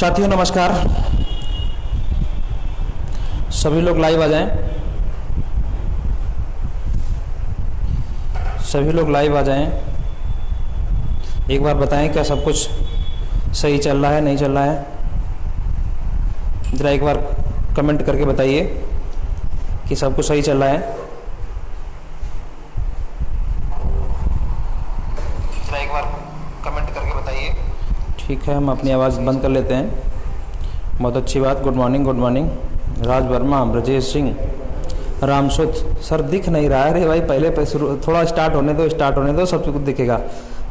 साथियों नमस्कार। सभी लोग लाइव आ जाएं। सभी लोग लाइव आ जाएं। एक बार बताएं क्या सब कुछ सही चल रहा है, नहीं चल रहा है? ज़रा एक बार कमेंट करके बताइए कि सब कुछ सही चल रहा है। ज़रा एक बार कमेंट करके बताइए। ठीक है, हम अपनी आवाज़ बंद कर लेते हैं। बहुत अच्छी बात। Good morning, good morning. Raj Verma, Brajesh Singh, Ramsut sir दिख नहीं रहा है। अरे भाई पहले थोड़ा स्टार्ट होने दो, सब कुछ दिखेगा।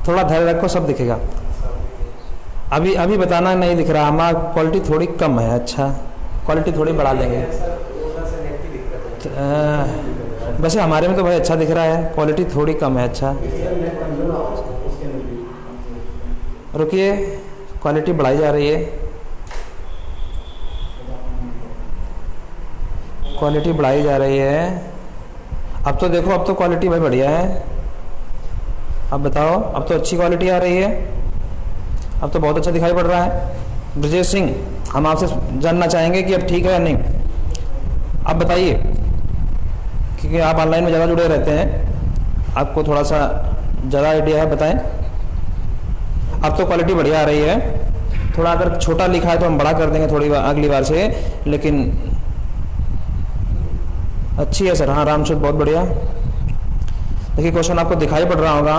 थोड़ा धैर्य रखो, सब दिखेगा। अभी बताना नहीं दिख रहा। हमारा क्वालिटी थोड़ी कम है। अच्छा, क्वालिटी थोड़ी बढ़ा लेंगे। वैसे हमारे में तो भाई अच्छा दिख रहा है, क्वालिटी थोड़ी कम है। अच्छा रुकिए, क्वालिटी बढ़ाई जा रही है। क्वालिटी बढ़ाई जा रही है। अब तो देखो, अब तो क्वालिटी भाई बढ़िया है। अब बताओ, अब तो अच्छी क्वालिटी आ रही है। अब तो बहुत अच्छा दिखाई पड़ रहा है। ब्रजेश सिंह, हम आपसे जानना चाहेंगे कि अब ठीक है या नहीं। अब बताइए, क्योंकि आप ऑनलाइन में ज़्यादा जुड़े रहते हैं, आपको थोड़ा सा ज़्यादा आइडिया है। बताएं। अब तो क्वालिटी बढ़िया आ रही है। थोड़ा अगर छोटा लिखा है तो हम बड़ा कर देंगे थोड़ी अगली बार से, लेकिन अच्छी है सर। हाँ रामचंद्र, बहुत बढ़िया। देखिए क्वेश्चन आपको दिखाई पड़ रहा होगा।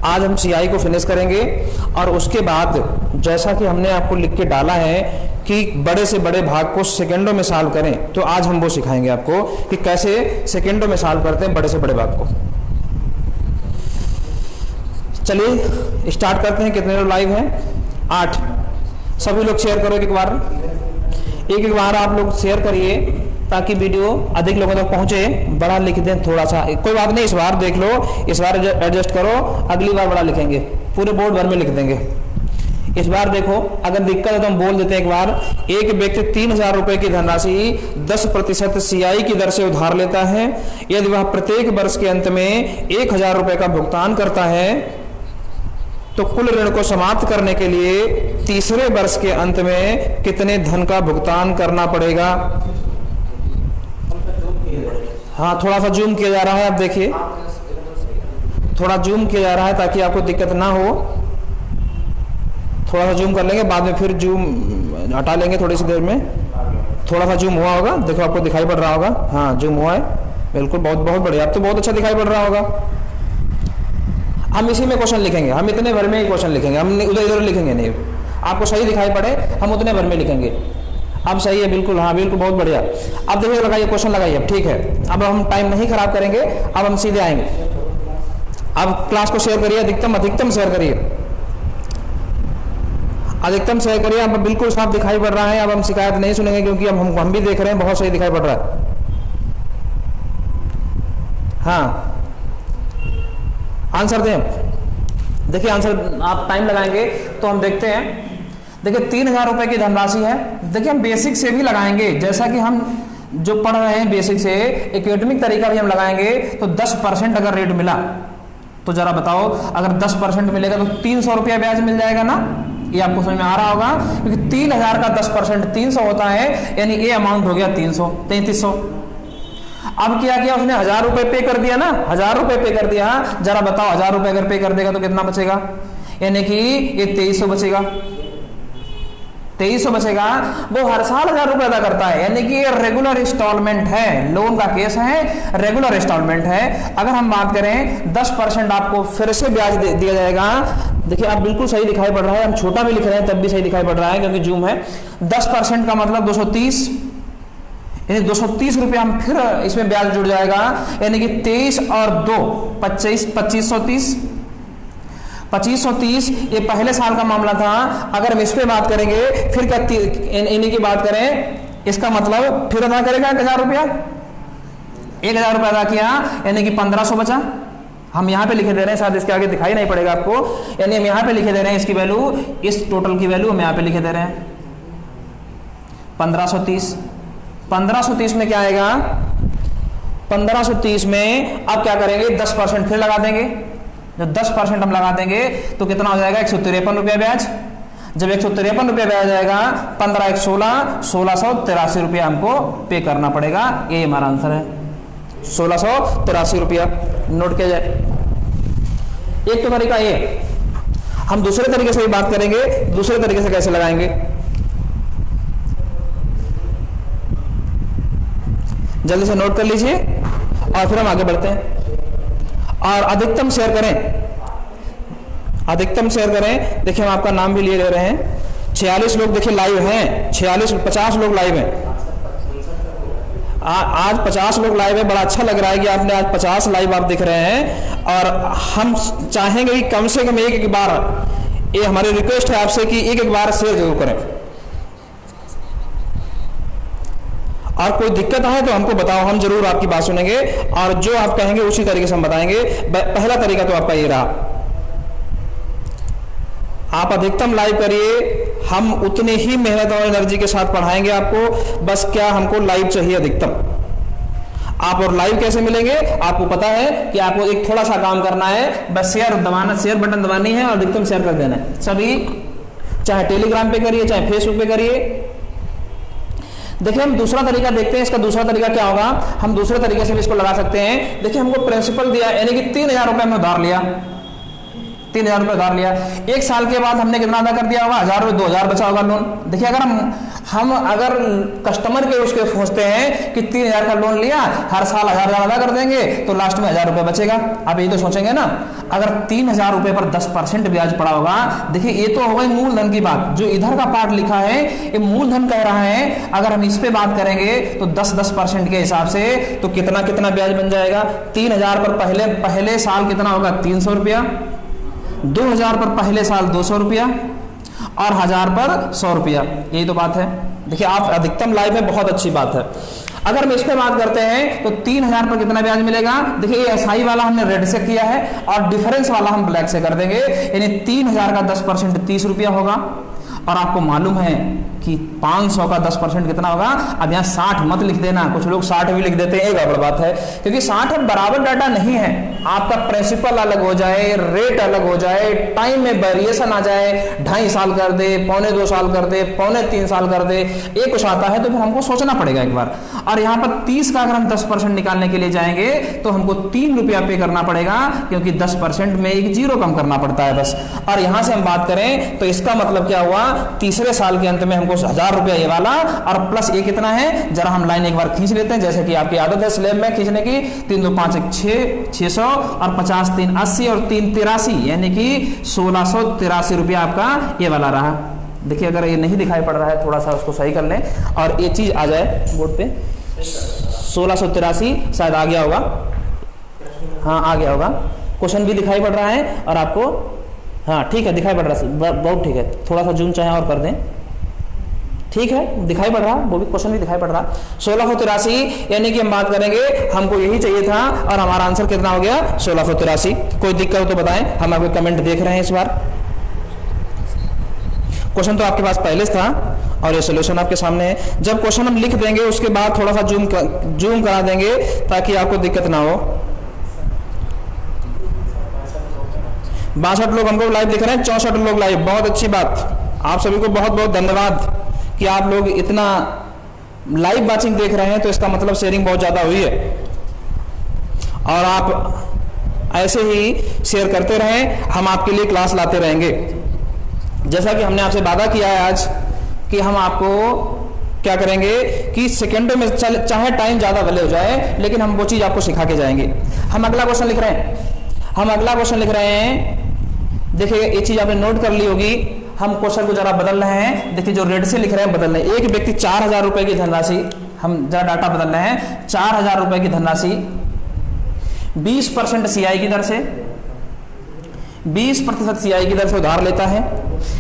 आज हम सीआई को फिनिश करेंगे और उसके बाद जैसा कि हमने आपको लिख के डाला है कि बड़े से बड़े भाग को सेकंडों में सॉल्व करें, तो आज हम वो सिखाएंगे आपको कि कैसे सेकंडों में सॉल्व करते हैं बड़े से बड़े भाग को। चलिए स्टार्ट करते हैं। कितने लोग लाइव हैं? 8। सभी लोग शेयर करो एक बार आप लोग शेयर करिए ताकि वीडियो अधिक लोगों तक पहुंचे। बड़ा लिख दें थोड़ा सा, कोई बात नहीं, इस बार देख लो, इस बार एडजस्ट करो, अगली बार बड़ा लिखेंगे, पूरे बोर्ड भर में लिख देंगे। इस बार देखो, अगर दिक्कत है तो हम बोल देते हैं एक बार। एक व्यक्ति 3000 रुपए की धनराशि 10% सीआई की दर से उधार लेता है। यदि वह प्रत्येक वर्ष के अंत में 1000 रुपए का भुगतान करता है तो कुल ऋण को समाप्त करने के लिए तीसरे वर्ष के अंत में कितने धन का भुगतान करना पड़ेगा? हाँ, थोड़ा सा जूम किया जा रहा है। आप देखिए, थोड़ा जूम किया जा रहा है ताकि आपको दिक्कत ना हो। थोड़ा सा जूम कर लेंगे, बाद में फिर जूम हटा लेंगे थोड़ी सी देर में। थोड़ा सा जूम हुआ होगा, देखो आपको दिखाई पड़ रहा होगा। हाँ जूम हुआ है, बिल्कुल, बहुत बहुत बढ़िया। अब तो बहुत अच्छा दिखाई पड़ रहा होगा। हम इसी में क्वेश्चन लिखेंगे, हम इतने भर में ही क्वेश्चन लिखेंगे, हम उधर इधर लिखेंगे नहीं। आपको सही दिखाई पड़े हम उतने भर में लिखेंगे। अब सही है, बिल्कुल, हाँ बिल्कुल, बहुत बढ़िया। अब देखिए, लगाइए क्वेश्चन, लगाइए। अब ठीक है, अब हम टाइम नहीं खराब करेंगे, अब हम सीधे आएंगे। अब क्लास को शेयर करिए, अधिकतम शेयर करिए, अधिकतम शेयर करिए। अब बिल्कुल साफ दिखाई पड़ रहा है। अब हम शिकायत नहीं सुनेंगे क्योंकि अब हम भी देख रहे हैं, बहुत सही दिखाई पड़ रहा है। हाँ आंसर दें। देखिए आंसर, आप टाइम लगाएंगे तो हम देखते हैं। देखिए 3000 रुपए की धनराशि है। देखिए हम बेसिक से भी लगाएंगे, जैसा कि हम जो पढ़ रहे हैं बेसिक से, एकेडमिक तरीका भी हम लगाएंगे। तो 10% अगर रेट मिला तो जरा बताओ, अगर 10% मिलेगा तो 300 रुपया ब्याज मिल जाएगा ना। ये आपको समझ में आ रहा होगा, क्योंकि 3000 का 10% 300 होता है, यानी ये अमाउंट हो गया 3300। अब क्या किया उसने? 1000 रुपए पे कर दिया ना, 1000 रुपए पे कर दिया। जरा बताओ 1000 रुपए अगर पे कर देगा तो कितना बचेगा? यानी कि ये 2300 बचेगा। 2300 बचेगा। वो हर साल 1000 रुपए अदा करता है, यानी कि ये रेगुलर इंस्टॉलमेंट है। लोन का केस है, रेगुलर इंस्टॉलमेंट है। अगर हम बात करें 10% आपको फिर से ब्याज दिया जाएगा। देखिए अब बिल्कुल सही दिखाई पड़ रहा है, हम छोटा भी लिख रहे हैं तब भी सही दिखाई पड़ रहा है क्योंकि जूम है। 10% का मतलब 230, यानी 230 रुपया हम फिर इसमें ब्याज जुड़ जाएगा। यानी कि 23 और 2 2530। 2530 ये पहले साल का मामला था। अगर हम इस पे बात करेंगे फिर क्या, इन्हीं की बात करें, इसका मतलब फिर अदा करेगा 1000 रुपया। 1000 रुपया अदा किया, यानी कि 1500 बचा। हम यहाँ पे लिखे दे रहे हैं, शायद इसके आगे दिखाई नहीं पड़ेगा आपको, यानी हम यहाँ पे लिखे दे रहे हैं इसकी वैल्यू, इस टोटल की वैल्यू हम यहाँ पे लिखे दे रहे हैं 1530। 1530 में क्या आएगा? 1530 में अब क्या करेंगे? 10% फिर लगा देंगे। जब 10% हम लगा देंगे तो कितना हो जाएगा 153 रुपया ब्याज। जब 153 रुपया ब्याज आएगा 15 1 16 1683 रुपया हमको पे करना पड़ेगा। ये हमारा आंसर है 1683 रुपया। नोट किया जाए। एक तो तरीका ये, हम दूसरे तरीके से भी बात करेंगे, दूसरे तरीके से कैसे लगाएंगे। जल्दी से नोट कर लीजिए और फिर हम आगे बढ़ते हैं। और अधिकतम शेयर करें, अधिकतम शेयर करें। देखिए हम आपका नाम भी लिए ले रहे हैं। 46 लोग देखिए लाइव हैं, 50 लोग लाइव हैं। आज 50 लोग लाइव है। बड़ा अच्छा लग रहा है कि आपने आज 50 लाइव आप दिख रहे हैं। और हम चाहेंगे कि कम से कम एक बार, ये हमारी रिक्वेस्ट है आपसे कि एक बार शेयर जरूर करें। और कोई दिक्कत आए तो हमको बताओ, हम जरूर आपकी बात सुनेंगे और जो आप कहेंगे उसी तरीके से हम बताएंगे। पहला तरीका तो आपका ये रहा, आप अधिकतम लाइव करिए, हम उतनी ही मेहनत और एनर्जी के साथ पढ़ाएंगे आपको। बस क्या हमको लाइव चाहिए अधिकतम। आप और लाइव कैसे मिलेंगे आपको पता है कि आपको एक थोड़ा सा काम करना है, बस शेयर दबाना, शेयर बटन दबानी है और अधिकतम शेयर कर देना है सभी। चाहे टेलीग्राम पे करिए, चाहे फेसबुक पे करिए। देखिए हम दूसरा तरीका देखते हैं। इसका दूसरा तरीका क्या होगा, हम दूसरे तरीके से भी इसको लगा सकते हैं। देखिए हमको प्रिंसिपल दिया, यानी कि 3000 रुपये हमने उधार लिया, 3000 रुपये उधार लिया। एक साल के बाद हमने कितना अदा कर दिया होगा, 1000 रुपये, 2000 बचा होगा लोन। देखिए अगर हम अगर कस्टमर के उसके सोचते हैं कि 3000 का लोन लिया, हर साल 1000 अदा कर देंगे तो लास्ट में 1000 रुपये बचेगा। आप यही तो सोचेंगे ना। अगर 3000 रुपये पर 10% ब्याज पड़ा होगा, देखिए ये तो हो गई मूलधन की बात। जो इधर का पार्ट लिखा है ये मूलधन कह रहा है। अगर हम इस पे बात करेंगे तो 10% के हिसाब से तो कितना कितना ब्याज बन जाएगा। 3000 पर पहले साल कितना होगा, 300 रुपया। 2000 पर पहले साल 200 रुपया और 1000 पर 100 रुपया। यही तो बात है। देखिए आप अधिकतम लाइव में, बहुत अच्छी बात है। अगर हम इस पे बात करते हैं तो 3000 पर कितना ब्याज मिलेगा। देखिए ये एसआई वाला हमने रेड से किया है और डिफरेंस वाला हम ब्लैक से कर देंगे। यानी 3000 का 10% 30 रुपया होगा। और आपको मालूम है कि 500 का 10% कितना होगा। अब यहाँ 60 मत लिख देना, कुछ लोग 60 भी लिख देते हैं, गड़बड़ बात है। क्योंकि 60 बराबर डाटा नहीं है। आपका प्रिंसिपल अलग हो जाए, रेट अलग हो जाए, टाइम में वेरिएशन आ जाए, 2.5 साल कर दे, 2.25 साल कर दे, 3.25 साल कर दे, ये कुछ आता है तो फिर हमको सोचना पड़ेगा एक बार। और यहाँ पर 30 का अगर हम 10% निकालने के लिए जाएंगे तो हमको 3 रुपया पे करना पड़ेगा, क्योंकि 10% में एक जीरो कम करना पड़ता है बस। और यहाँ से हम बात करें तो इसका मतलब क्या हुआ, तीसरे साल के अंत में हमको 1000 रुपया ये वाला और प्लस ये कितना है, जरा हम लाइन एक बार खींच लेते हैं जैसे कि आपकी आदत है स्लैब में खींचने की। 3 2 5 1 6 600 और 50 3 80 और 3 83, यानी कि 1683 रुपया आपका ये वाला रहा। देखिए अगर ये नहीं दिखाई पड़ रहा है थोड़ा सा उसको सही कर लें और ये चीज आ जाए बोर्ड पे। 1683 शायद आ गया होगा, हाँ आ गया होगा। क्वेश्चन भी दिखाई पड़ रहा है और आपको, हाँ ठीक है दिखाई पड़ रहा है, बहुत ठीक है। थोड़ा सा जूम चाहे और कर दें, ठीक है दिखाई पड़ रहा, वो भी क्वेश्चन भी दिखाई पड़ रहा। 1683 यानी कि हम बात करेंगे, हमको यही चाहिए था और हमारा आंसर कितना हो गया 1683। कोई दिक्कत हो तो बताएं, हम आपके कमेंट देख रहे हैं इस बार। क्वेश्चन तो आपके पास पहले था और ये सोल्यूशन आपके सामने है। जब क्वेश्चन हम लिख देंगे उसके बाद थोड़ा सा जूम करा देंगे ताकि आपको दिक्कत ना हो। 62 लोग हमको लाइव दिख रहे हैं, 64 लोग लाइव, बहुत अच्छी बात। आप सभी को बहुत बहुत धन्यवाद कि आप लोग इतना लाइव वाचिंग देख रहे हैं, तो इसका मतलब शेयरिंग बहुत ज्यादा हुई है। और आप ऐसे ही शेयर करते रहें, हम आपके लिए क्लास लाते रहेंगे। जैसा कि हमने आपसे वादा किया है आज कि हम आपको क्या करेंगे कि सेकेंडों में चाहे टाइम ज्यादा भले हो जाए, लेकिन हम वो चीज आपको सिखा के जाएंगे। हम अगला क्वेश्चन लिख रहे हैं, देखिए ये चीज आपने नोट कर ली होगी। हम क्वेश्चन को जरा बदल रहे हैं, देखिए जो रेड से लिख रहे हैं बदल रहे हैं। एक व्यक्ति 4000 रुपए की धनराशि, हम जरा डाटा बदल रहे हैं, 4000 रुपए की धनराशि 20% सीआई की दर से, 20% सीआई की दर से उधार लेता है।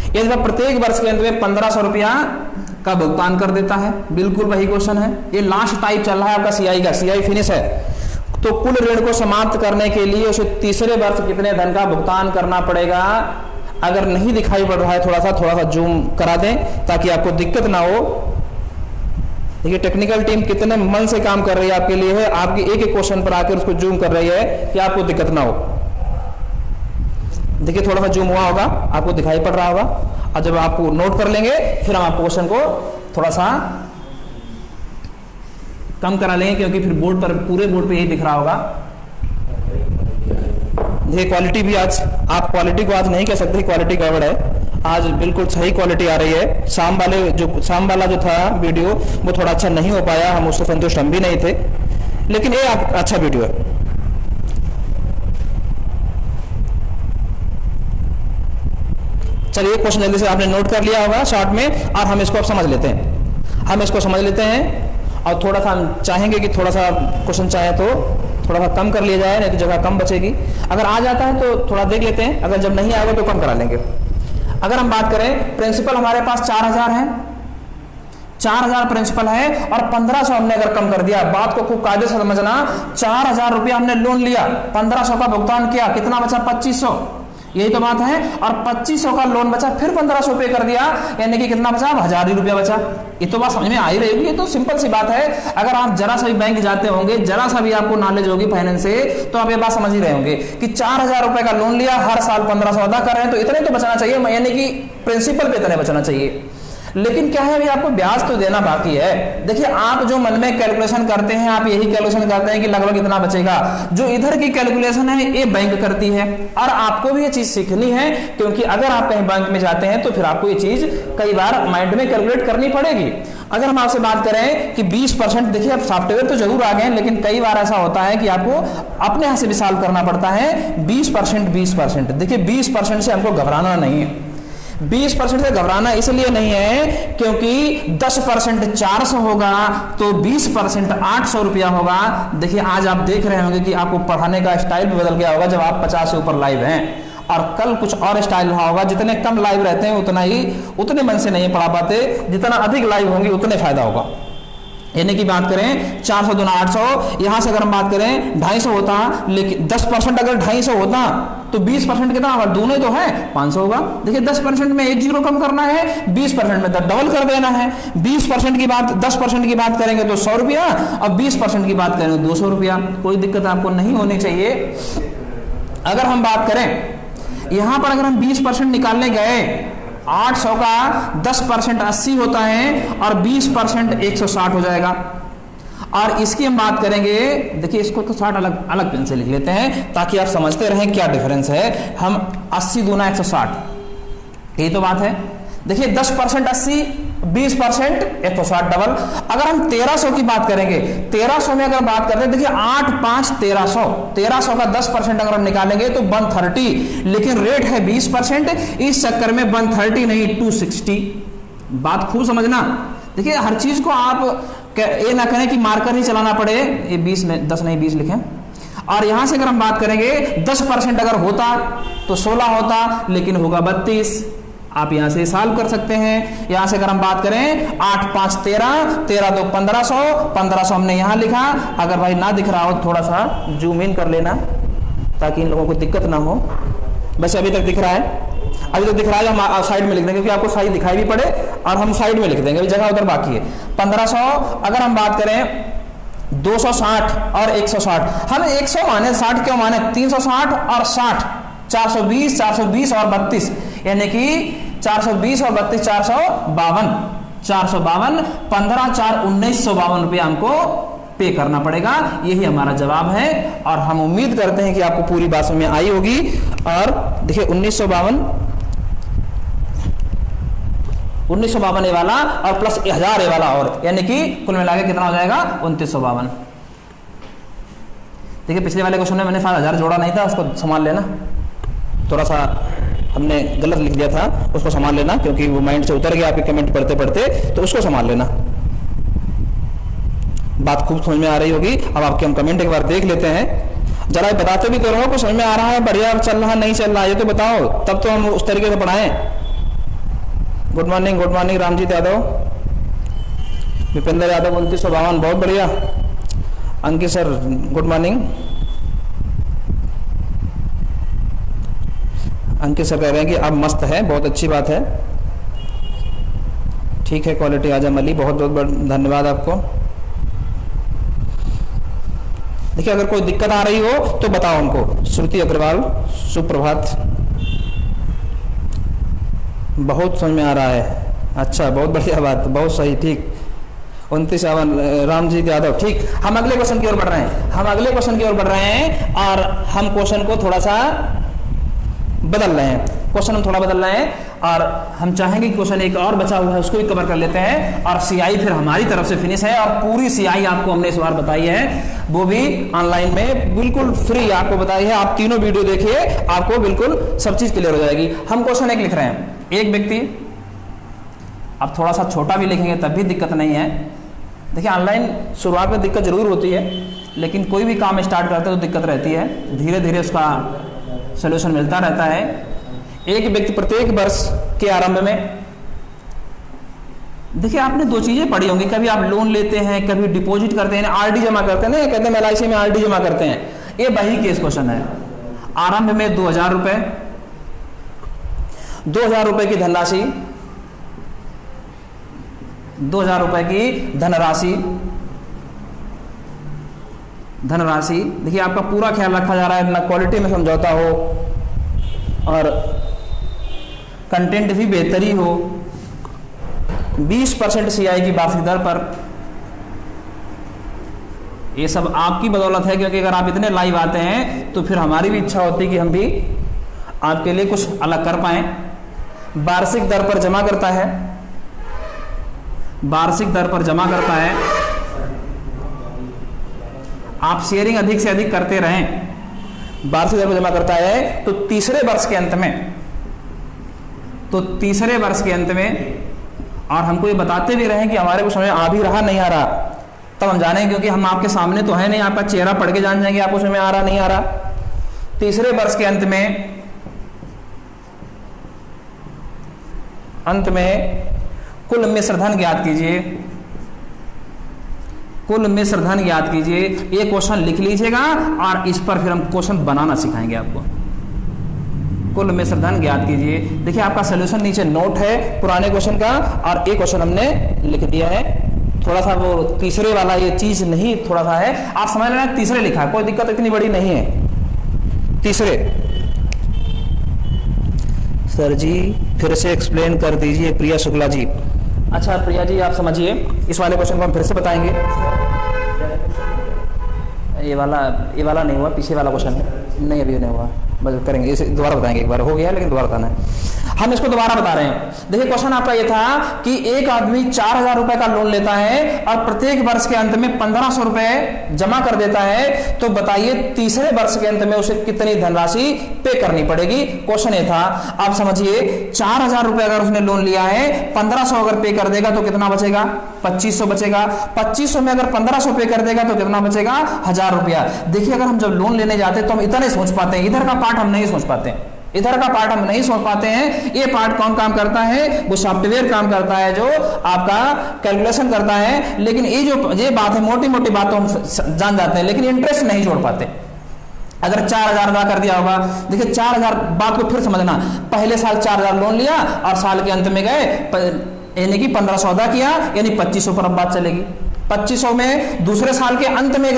यदि वह प्रत्येक वर्ष के अंत में 1500 रुपया का भुगतान कर देता है, बिल्कुल वही क्वेश्चन है। ये लास्ट टाइप चल रहा है आपका सीआई का, सीआई फिनिश है। तो कुल ऋण को समाप्त करने के लिए उसे तीसरे वर्ष कितने धन का भुगतान करना पड़ेगा। अगर नहीं दिखाई पड़ रहा है थोड़ा सा जूम करा दें ताकि आपको दिक्कत ना हो। देखिए टेक्निकल टीम कितने मन से काम कर रही है आपके लिए है, आपकी एक एक क्वेश्चन पर आकर उसको जूम कर रही है कि आपको दिक्कत ना हो। देखिए थोड़ा सा जूम हुआ होगा, आपको दिखाई पड़ रहा होगा। और जब आप नोट कर लेंगे फिर हम आपको क्वेश्चन को थोड़ा सा कम करा लेंगे, क्योंकि फिर बोर्ड पर, पूरे बोर्ड पे यही दिख रहा होगा। देखिए क्वालिटी भी आज, आप क्वालिटी को आज नहीं कह सकते क्वालिटी गड़बड़ है, आज बिल्कुल सही क्वालिटी आ रही है। शाम वाला जो था वीडियो वो थोड़ा अच्छा नहीं हो पाया, हम उससे संतुष्ट हम भी नहीं थे, लेकिन ये अच्छा वीडियो है। चलिए क्वेश्चन जल्दी से आपने नोट कर लिया होगा शॉर्ट में, और हम इसको अब समझ लेते हैं। और थोड़ा सा हम चाहेंगे कि थोड़ा सा क्वेश्चन चाहे तो थोड़ा सा कम कर लिया जाए, नहीं तो जगह कम बचेगी। अगर आ जाता है तो थोड़ा देख लेते हैं, अगर जब नहीं आएगा तो कम करा लेंगे। अगर हम बात करें, प्रिंसिपल हमारे पास 4000 है, 4000 प्रिंसिपल है और 1500 हमने अगर कम कर दिया, बात को खूब कायदे से समझना। 4000 रुपया हमने लोन लिया, 1500 का भुगतान किया, कितना बचा? 2500, यही तो बात है। और 2500 का लोन बचा, फिर 1500 पे कर दिया, यानी कि कितना बचा? 1000 ही रुपया बचा। ये तो बात समझ में आ ही रही होगी, ये तो सिंपल सी बात है। अगर आप जरा सा भी बैंक जाते होंगे, जरा सा भी आपको नॉलेज होगी फाइनेंस से, तो आप ये बात समझ ही रहे होंगे कि 4000 रुपए का लोन लिया, हर साल 1500 अदा कर रहे हैं, तो इतने तो बचाना चाहिए, यानी कि प्रिंसिपल पे इतने बचाना चाहिए। लेकिन क्या है, अभी आपको ब्याज तो देना बाकी है। देखिए आप जो मन में कैलकुलेशन करते हैं, आप यही कैलकुलेशन करते हैं कि लगभग इतना बचेगा। जो इधर की कैलकुलेशन है ये बैंक करती है, और आपको भी ये चीज सीखनी है, क्योंकि अगर आप कहीं बैंक में जाते हैं तो फिर आपको ये चीज कई बार माइंड में कैलकुलेट करनी पड़ेगी। अगर हम आपसे बात करें कि 20%, देखिए अब सॉफ्टवेयर तो जरूर आ गए, लेकिन कई बार ऐसा होता है कि आपको अपने यहां से भी सॉल्व करना पड़ता है। 20%, देखिए 20% से हमको घबराना नहीं है। 20% से घबराना इसलिए नहीं है क्योंकि 10% 400 होगा, तो 20% 800 रुपया होगा। देखिए आज आप देख रहे होंगे कि आपको पढ़ाने का स्टाइल भी बदल गया होगा जब आप 50 से ऊपर लाइव हैं, और कल कुछ और स्टाइल रहा होगा। जितने कम लाइव रहते हैं उतने मन से नहीं पढ़ा पाते, जितना अधिक लाइव होंगे उतने फायदा होगा। यानी कि बात करें 400 दूना 800, यहां से अगर हम बात करें 250 होता, लेकिन 10% अगर 250 होता तो 20% कितना होगा? दोनों तो है 500 होगा। देखिए 10% में 1 जीरो कम करना है, 20% में डबल कर देना है। 20% की बात 10% की बात करेंगे तो 100 रुपया, और 20% की बात करेंगे 200 रुपया। कोई दिक्कत आपको नहीं होनी चाहिए। अगर हम बात करें यहां पर, अगर हम 20% निकालने गए, 800 का 10% 80 होता है, और 20% 160 हो जाएगा। और इसकी हम बात करेंगे, देखिए इसको तो 60 अलग अलग पेन से लिख लेते हैं ताकि आप समझते रहें क्या डिफरेंस है। हम 80 दूना 160, यही तो बात है। देखिए 10% 80, 20% 160 डबल। अगर हम 1300 की बात करेंगे, 1300 में अगर बात करते हैं, देखिए 8 5 1300, 1300 का 10% अगर हम निकालेंगे तो 130, लेकिन रेट है 20%, इस चक्कर में 130 नहीं 260। बात खूब समझना। देखिए हर चीज को आप ये ना करें कि मार्कर ही चलाना पड़े, ये 20 में 10 नहीं 20 लिखें। और यहां से अगर हम बात करेंगे 10% अगर होता तो 16 होता, लेकिन होगा 32। आप यहां से सॉल्व कर सकते हैं। यहां से अगर हम बात करें 8 5 13, 13 तो 1500, 1500 हमने यहां लिखा। अगर भाई ना दिख रहा हो तो थोड़ा सा जूम इन कर लेना ताकि इन लोगों को दिक्कत ना हो। वैसे अभी तक दिख रहा है, अभी तक दिख रहा है। हम साइड में लिख देंगे क्योंकि आपको सही दिखाई भी पड़े, और हम साइड में लिख देंगे, अभी जगह उधर बाकी है। 1500 अगर हम बात करें 260 और 160, हम 100 माने 60 क्यों माने? 360 और 60, 420, 420 और 32, यानी कि 420 और 32 452, 452, 15 4 1952 रुपया हमको पे करना पड़ेगा। यही हमारा जवाब है, और हम उम्मीद करते हैं कि आपको पूरी बात समझ में आई होगी। और देखिए 1952 ए वाला और प्लस 1000 ए वाला, और यानी कि कुल मिला के कितना हो जाएगा? 2952। देखिए पिछले वाले क्वेश्चन में मैंने 1000 जोड़ा नहीं था, उसको संभाल लेना। थोड़ा सा हमने गलत लिख दिया था, उसको संभाल लेना, क्योंकि वो माइंड से उतर गया आपके कमेंट पढ़ते पढ़ते, तो उसको संभाल लेना। बात खूब समझ में आ रही होगी। अब आपके हम कमेंट एक बार देख लेते हैं, जरा बताते भी तो रहो को समझ में आ रहा है, बढ़िया चल रहा नहीं चल रहा, ये तो बताओ, तब तो हम उस तरीके से पढ़ाएं। गुड मॉर्निंग रामजीत यादव, विपेंद्र यादव 2952, बहुत बढ़िया। अंकित सर गुड मॉर्निंग। अंकित सर कह रहे हैं कि अब मस्त है, बहुत अच्छी बात है, ठीक है। क्वालिटी आजम अली, बहुत बहुत धन्यवाद आपको। देखिए अगर कोई दिक्कत आ रही हो तो बताओ हमको। श्रुति अग्रवाल सुप्रभात। बहुत समझ में आ रहा है। अच्छा, बहुत बढ़िया बात, बहुत सही, ठीक। 29 राम जी यादव, ठीक। हम अगले क्वेश्चन की ओर बढ़ रहे हैं, और हम क्वेश्चन को थोड़ा सा बदल रहे हैं। और हम चाहेंगे कि क्वेश्चन एक और बचा हुआ है उसको भी कवर कर लेते हैं, और सीआई फिर हमारी तरफ से फिनिश है। और पूरी सीआई आपको हमने इस बार बताई है, वो भी ऑनलाइन में बिल्कुल फ्री आपको बताई है। आप तीनों वीडियो देखिए, आपको बिल्कुल सब चीज क्लियर हो जाएगी। हम क्वेश्चन एक लिख रहे हैं, एक व्यक्ति, अब थोड़ा सा छोटा भी लिखेंगे तब भी दिक्कत नहीं है। देखिए, ऑनलाइन शुरुआत में दिक्कत जरूर होती है, लेकिन कोई भी काम स्टार्ट करते हैं तो दिक्कत रहती है, धीरे धीरे उसका सोल्यूशन मिलता रहता है। एक व्यक्ति प्रत्येक वर्ष के आरंभ में, देखिए आपने दो चीजें पढ़ी होंगी, कभी आप लोन लेते हैं, कभी डिपॉजिट करते हैं, आरडी जमा करते हैं ना, कहते हैं LIC में आरडी जमा करते हैं, ये वही केस क्वेश्चन है। आरंभ में 2000 रुपए, 2000 रुपए की धनराशि, 2000 रुपए की धनराशि, देखिए आपका पूरा ख्याल रखा जा रहा है, ना क्वालिटी में समझौता हो और कंटेंट भी बेहतरी हो। 20% सीआई की वार्षिक दर पर, ये सब आपकी बदौलत है, क्योंकि अगर आप इतने लाइव आते हैं तो फिर हमारी भी इच्छा होती है कि हम भी आपके लिए कुछ अलग कर पाएं। वार्षिक दर पर जमा करता है, आप शेयरिंग अधिक से अधिक करते रहें, वार्षिक दर पर जमा करता है। तो तीसरे वर्ष के अंत में, और हमको ये बताते भी रहे कि हमारे को समझ आ भी रहा नहीं आ रहा, तब हम जानेंगे, क्योंकि हम आपके सामने तो है नहीं, आपका चेहरा पढ़ के जान जाएंगे आपको समझ में आ रहा नहीं आ रहा। तीसरे वर्ष के अंत में कुल मिश्र धन ज्ञात कीजिए। ये क्वेश्चन लिख लीजिएगा, और इस पर फिर हम क्वेश्चन बनाना सिखाएंगे आपको। कुल मिश्र धन ज्ञात कीजिए। देखिए आपका सोल्यूशन नीचे नोट है पुराने क्वेश्चन का, और एक क्वेश्चन हमने लिख दिया है। थोड़ा सा वो तीसरे वाला ये चीज नहीं, थोड़ा सा है, आप समझ लेना, तीसरे लिखा है, कोई दिक्कत इतनी बड़ी नहीं है। तीसरे, सर जी फिर से एक्सप्लेन कर दीजिए, प्रिया शुक्ला जी। अच्छा प्रिया जी, आप समझिए, इस वाले क्वेश्चन को हम फिर से बताएंगे। ये वाला नहीं हुआ, पीछे वाला क्वेश्चन है, नहीं अभी नहीं हुआ, बस करेंगे, इसे दोबारा बताएंगे। एक बार हो गया लेकिन दोबारा बताना है, हम इसको दोबारा बता रहे हैं। देखिए क्वेश्चन आपका ये था कि एक आदमी 4000 रुपए का लोन लेता है और प्रत्येक वर्ष के अंत में 1500 रुपए जमा कर देता है, तो बताइए तीसरे वर्ष के अंत में उसे कितनी धनराशि पे करनी पड़ेगी। क्वेश्चन ये था, आप समझिए 4000 रुपए अगर उसने लोन लिया है, 1500 अगर पे कर देगा तो कितना बचेगा, 2500 बचेगा। 2500 में अगर 1500 पे कर देगा तो कितना बचेगा, 1000 रुपया। देखिए अगर हम जब लोन लेने जाते हैं तो हम इतना नहीं सोच पाते हैं, इधर का पार्ट हम नहीं सोच पाते हैं। ये पार्ट कौन काम करता है, वो सॉफ्टवेयर काम करता है जो आपका कैलकुलेशन करता है। लेकिन ये बात है, मोटी मोटी बात तो हम जान जाते हैं, लेकिन इंटरेस्ट नहीं जोड़ पाते। अगर 4000 अदा कर दिया होगा, देखिए 4000 बात को फिर समझना, पहले साल 4000 लोन लिया और साल के अंत में गए यानी कि 1500 अदा किया, यानी 2500 पर अब बात चलेगी। 2500 में दूसरे साल के अंत में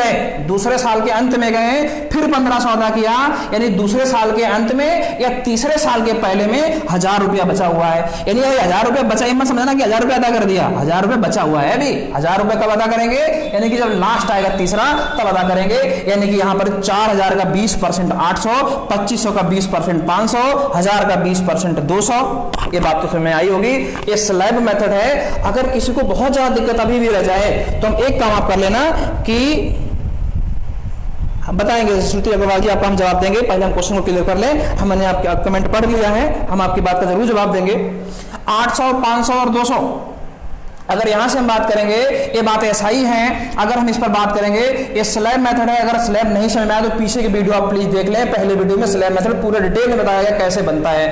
गए, फिर 1500 अदा किया, यानी दूसरे साल के अंत में या तीसरे साल के पहले में 1000 रुपया बचा हुआ है। यानी 1000 रुपया बचा, मत समझना कि 1000 रुपया अदा कर दिया, 1000 रुपया बचा हुआ है। अभी 1000 रुपया कब अदा करेंगे, यानी कि जब लास्ट आएगा तीसरा तब अदा करेंगे। यानी कि यहाँ पर 4000 का 20% 800, 2500 का 20% 500, 1000 का 20% 200। ये बात तो समझ में आई होगी। ये स्लैब मेथड है। अगर किसी को बहुत ज्यादा दिक्कत अभी भी रह जाए तो हम एक काम आप कर लेना कि हम बताएंगे, श्रुति अग्रवाल जी आपको हम जवाब देंगे। पहले हम क्वेश्चन को क्लियर कर लें, हमने आपका कमेंट पढ़ लिया है, हम आपकी बात का जरूर जवाब देंगे। 800, 500 और 200 अगर यहां से हम बात करेंगे, ये बात ऐसा ही है। अगर हम इस पर बात करेंगे, ये स्लैब मेथड है। अगर स्लैब नहीं समझ में आया तो पीछे की वीडियो आप प्लीज देख लें, पहले वीडियो में स्लैब मेथड पूरे डिटेल में बताया गया कैसे बनता है।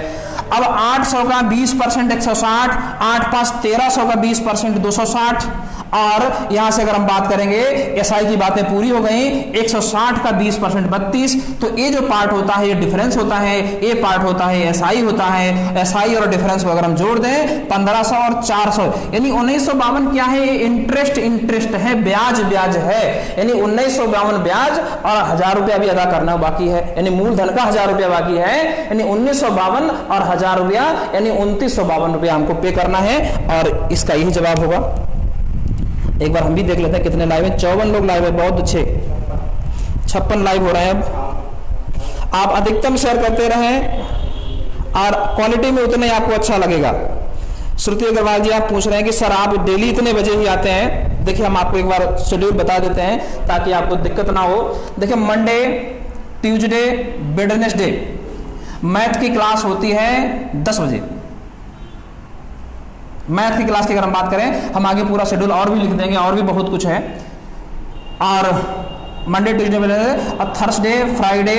अब 800 का 20% 160, 8 5 1300 का 20% 260, और यहां से अगर हम बात करेंगे एसआई की बातें पूरी हो गई, 160 का 20% 32, तो ये जो पार्ट होता है ये डिफरेंस होता है, ये पार्ट होता है एसआई होता है। एसआई और डिफरेंस को अगर हम जोड़ दें 1500 और 400 यानी 1952 क्या है, ये इंटरेस्ट है, ब्याज है, यानी 1952 ब्याज और 1000 रुपया भी अदा करना बाकी है, यानी मूलधन का 1000 रुपया बाकी है, यानी 1952 और 1000 रुपया यानी 2952 रुपया हमको पे करना है और इसका यही जवाब होगा। एक बार हम भी देख लेते हैं कितने लाइव है। 54 लोग लाइव है, बहुत अच्छे। 56 लाइव हो रहे हैं। अब आप अधिकतम शेयर करते रहें और क्वालिटी में उतना ही आपको अच्छा लगेगा। श्रुति अग्रवाल जी आप पूछ रहे हैं कि सर आप डेली इतने बजे ही आते हैं। देखिए हम आपको एक बार शेड्यूल बता देते हैं ताकि आपको दिक्कत ना हो। देखिए मंडे, ट्यूसडे, वेडनेसडे मैथ की क्लास होती है 10 बजे। मैथ की क्लास की अगर हम बात करें, हम आगे पूरा शेड्यूल और भी लिख देंगे, और भी बहुत कुछ है। और मंडे, ट्यूसडे, वेडनेसडे और थर्सडे, फ्राइडे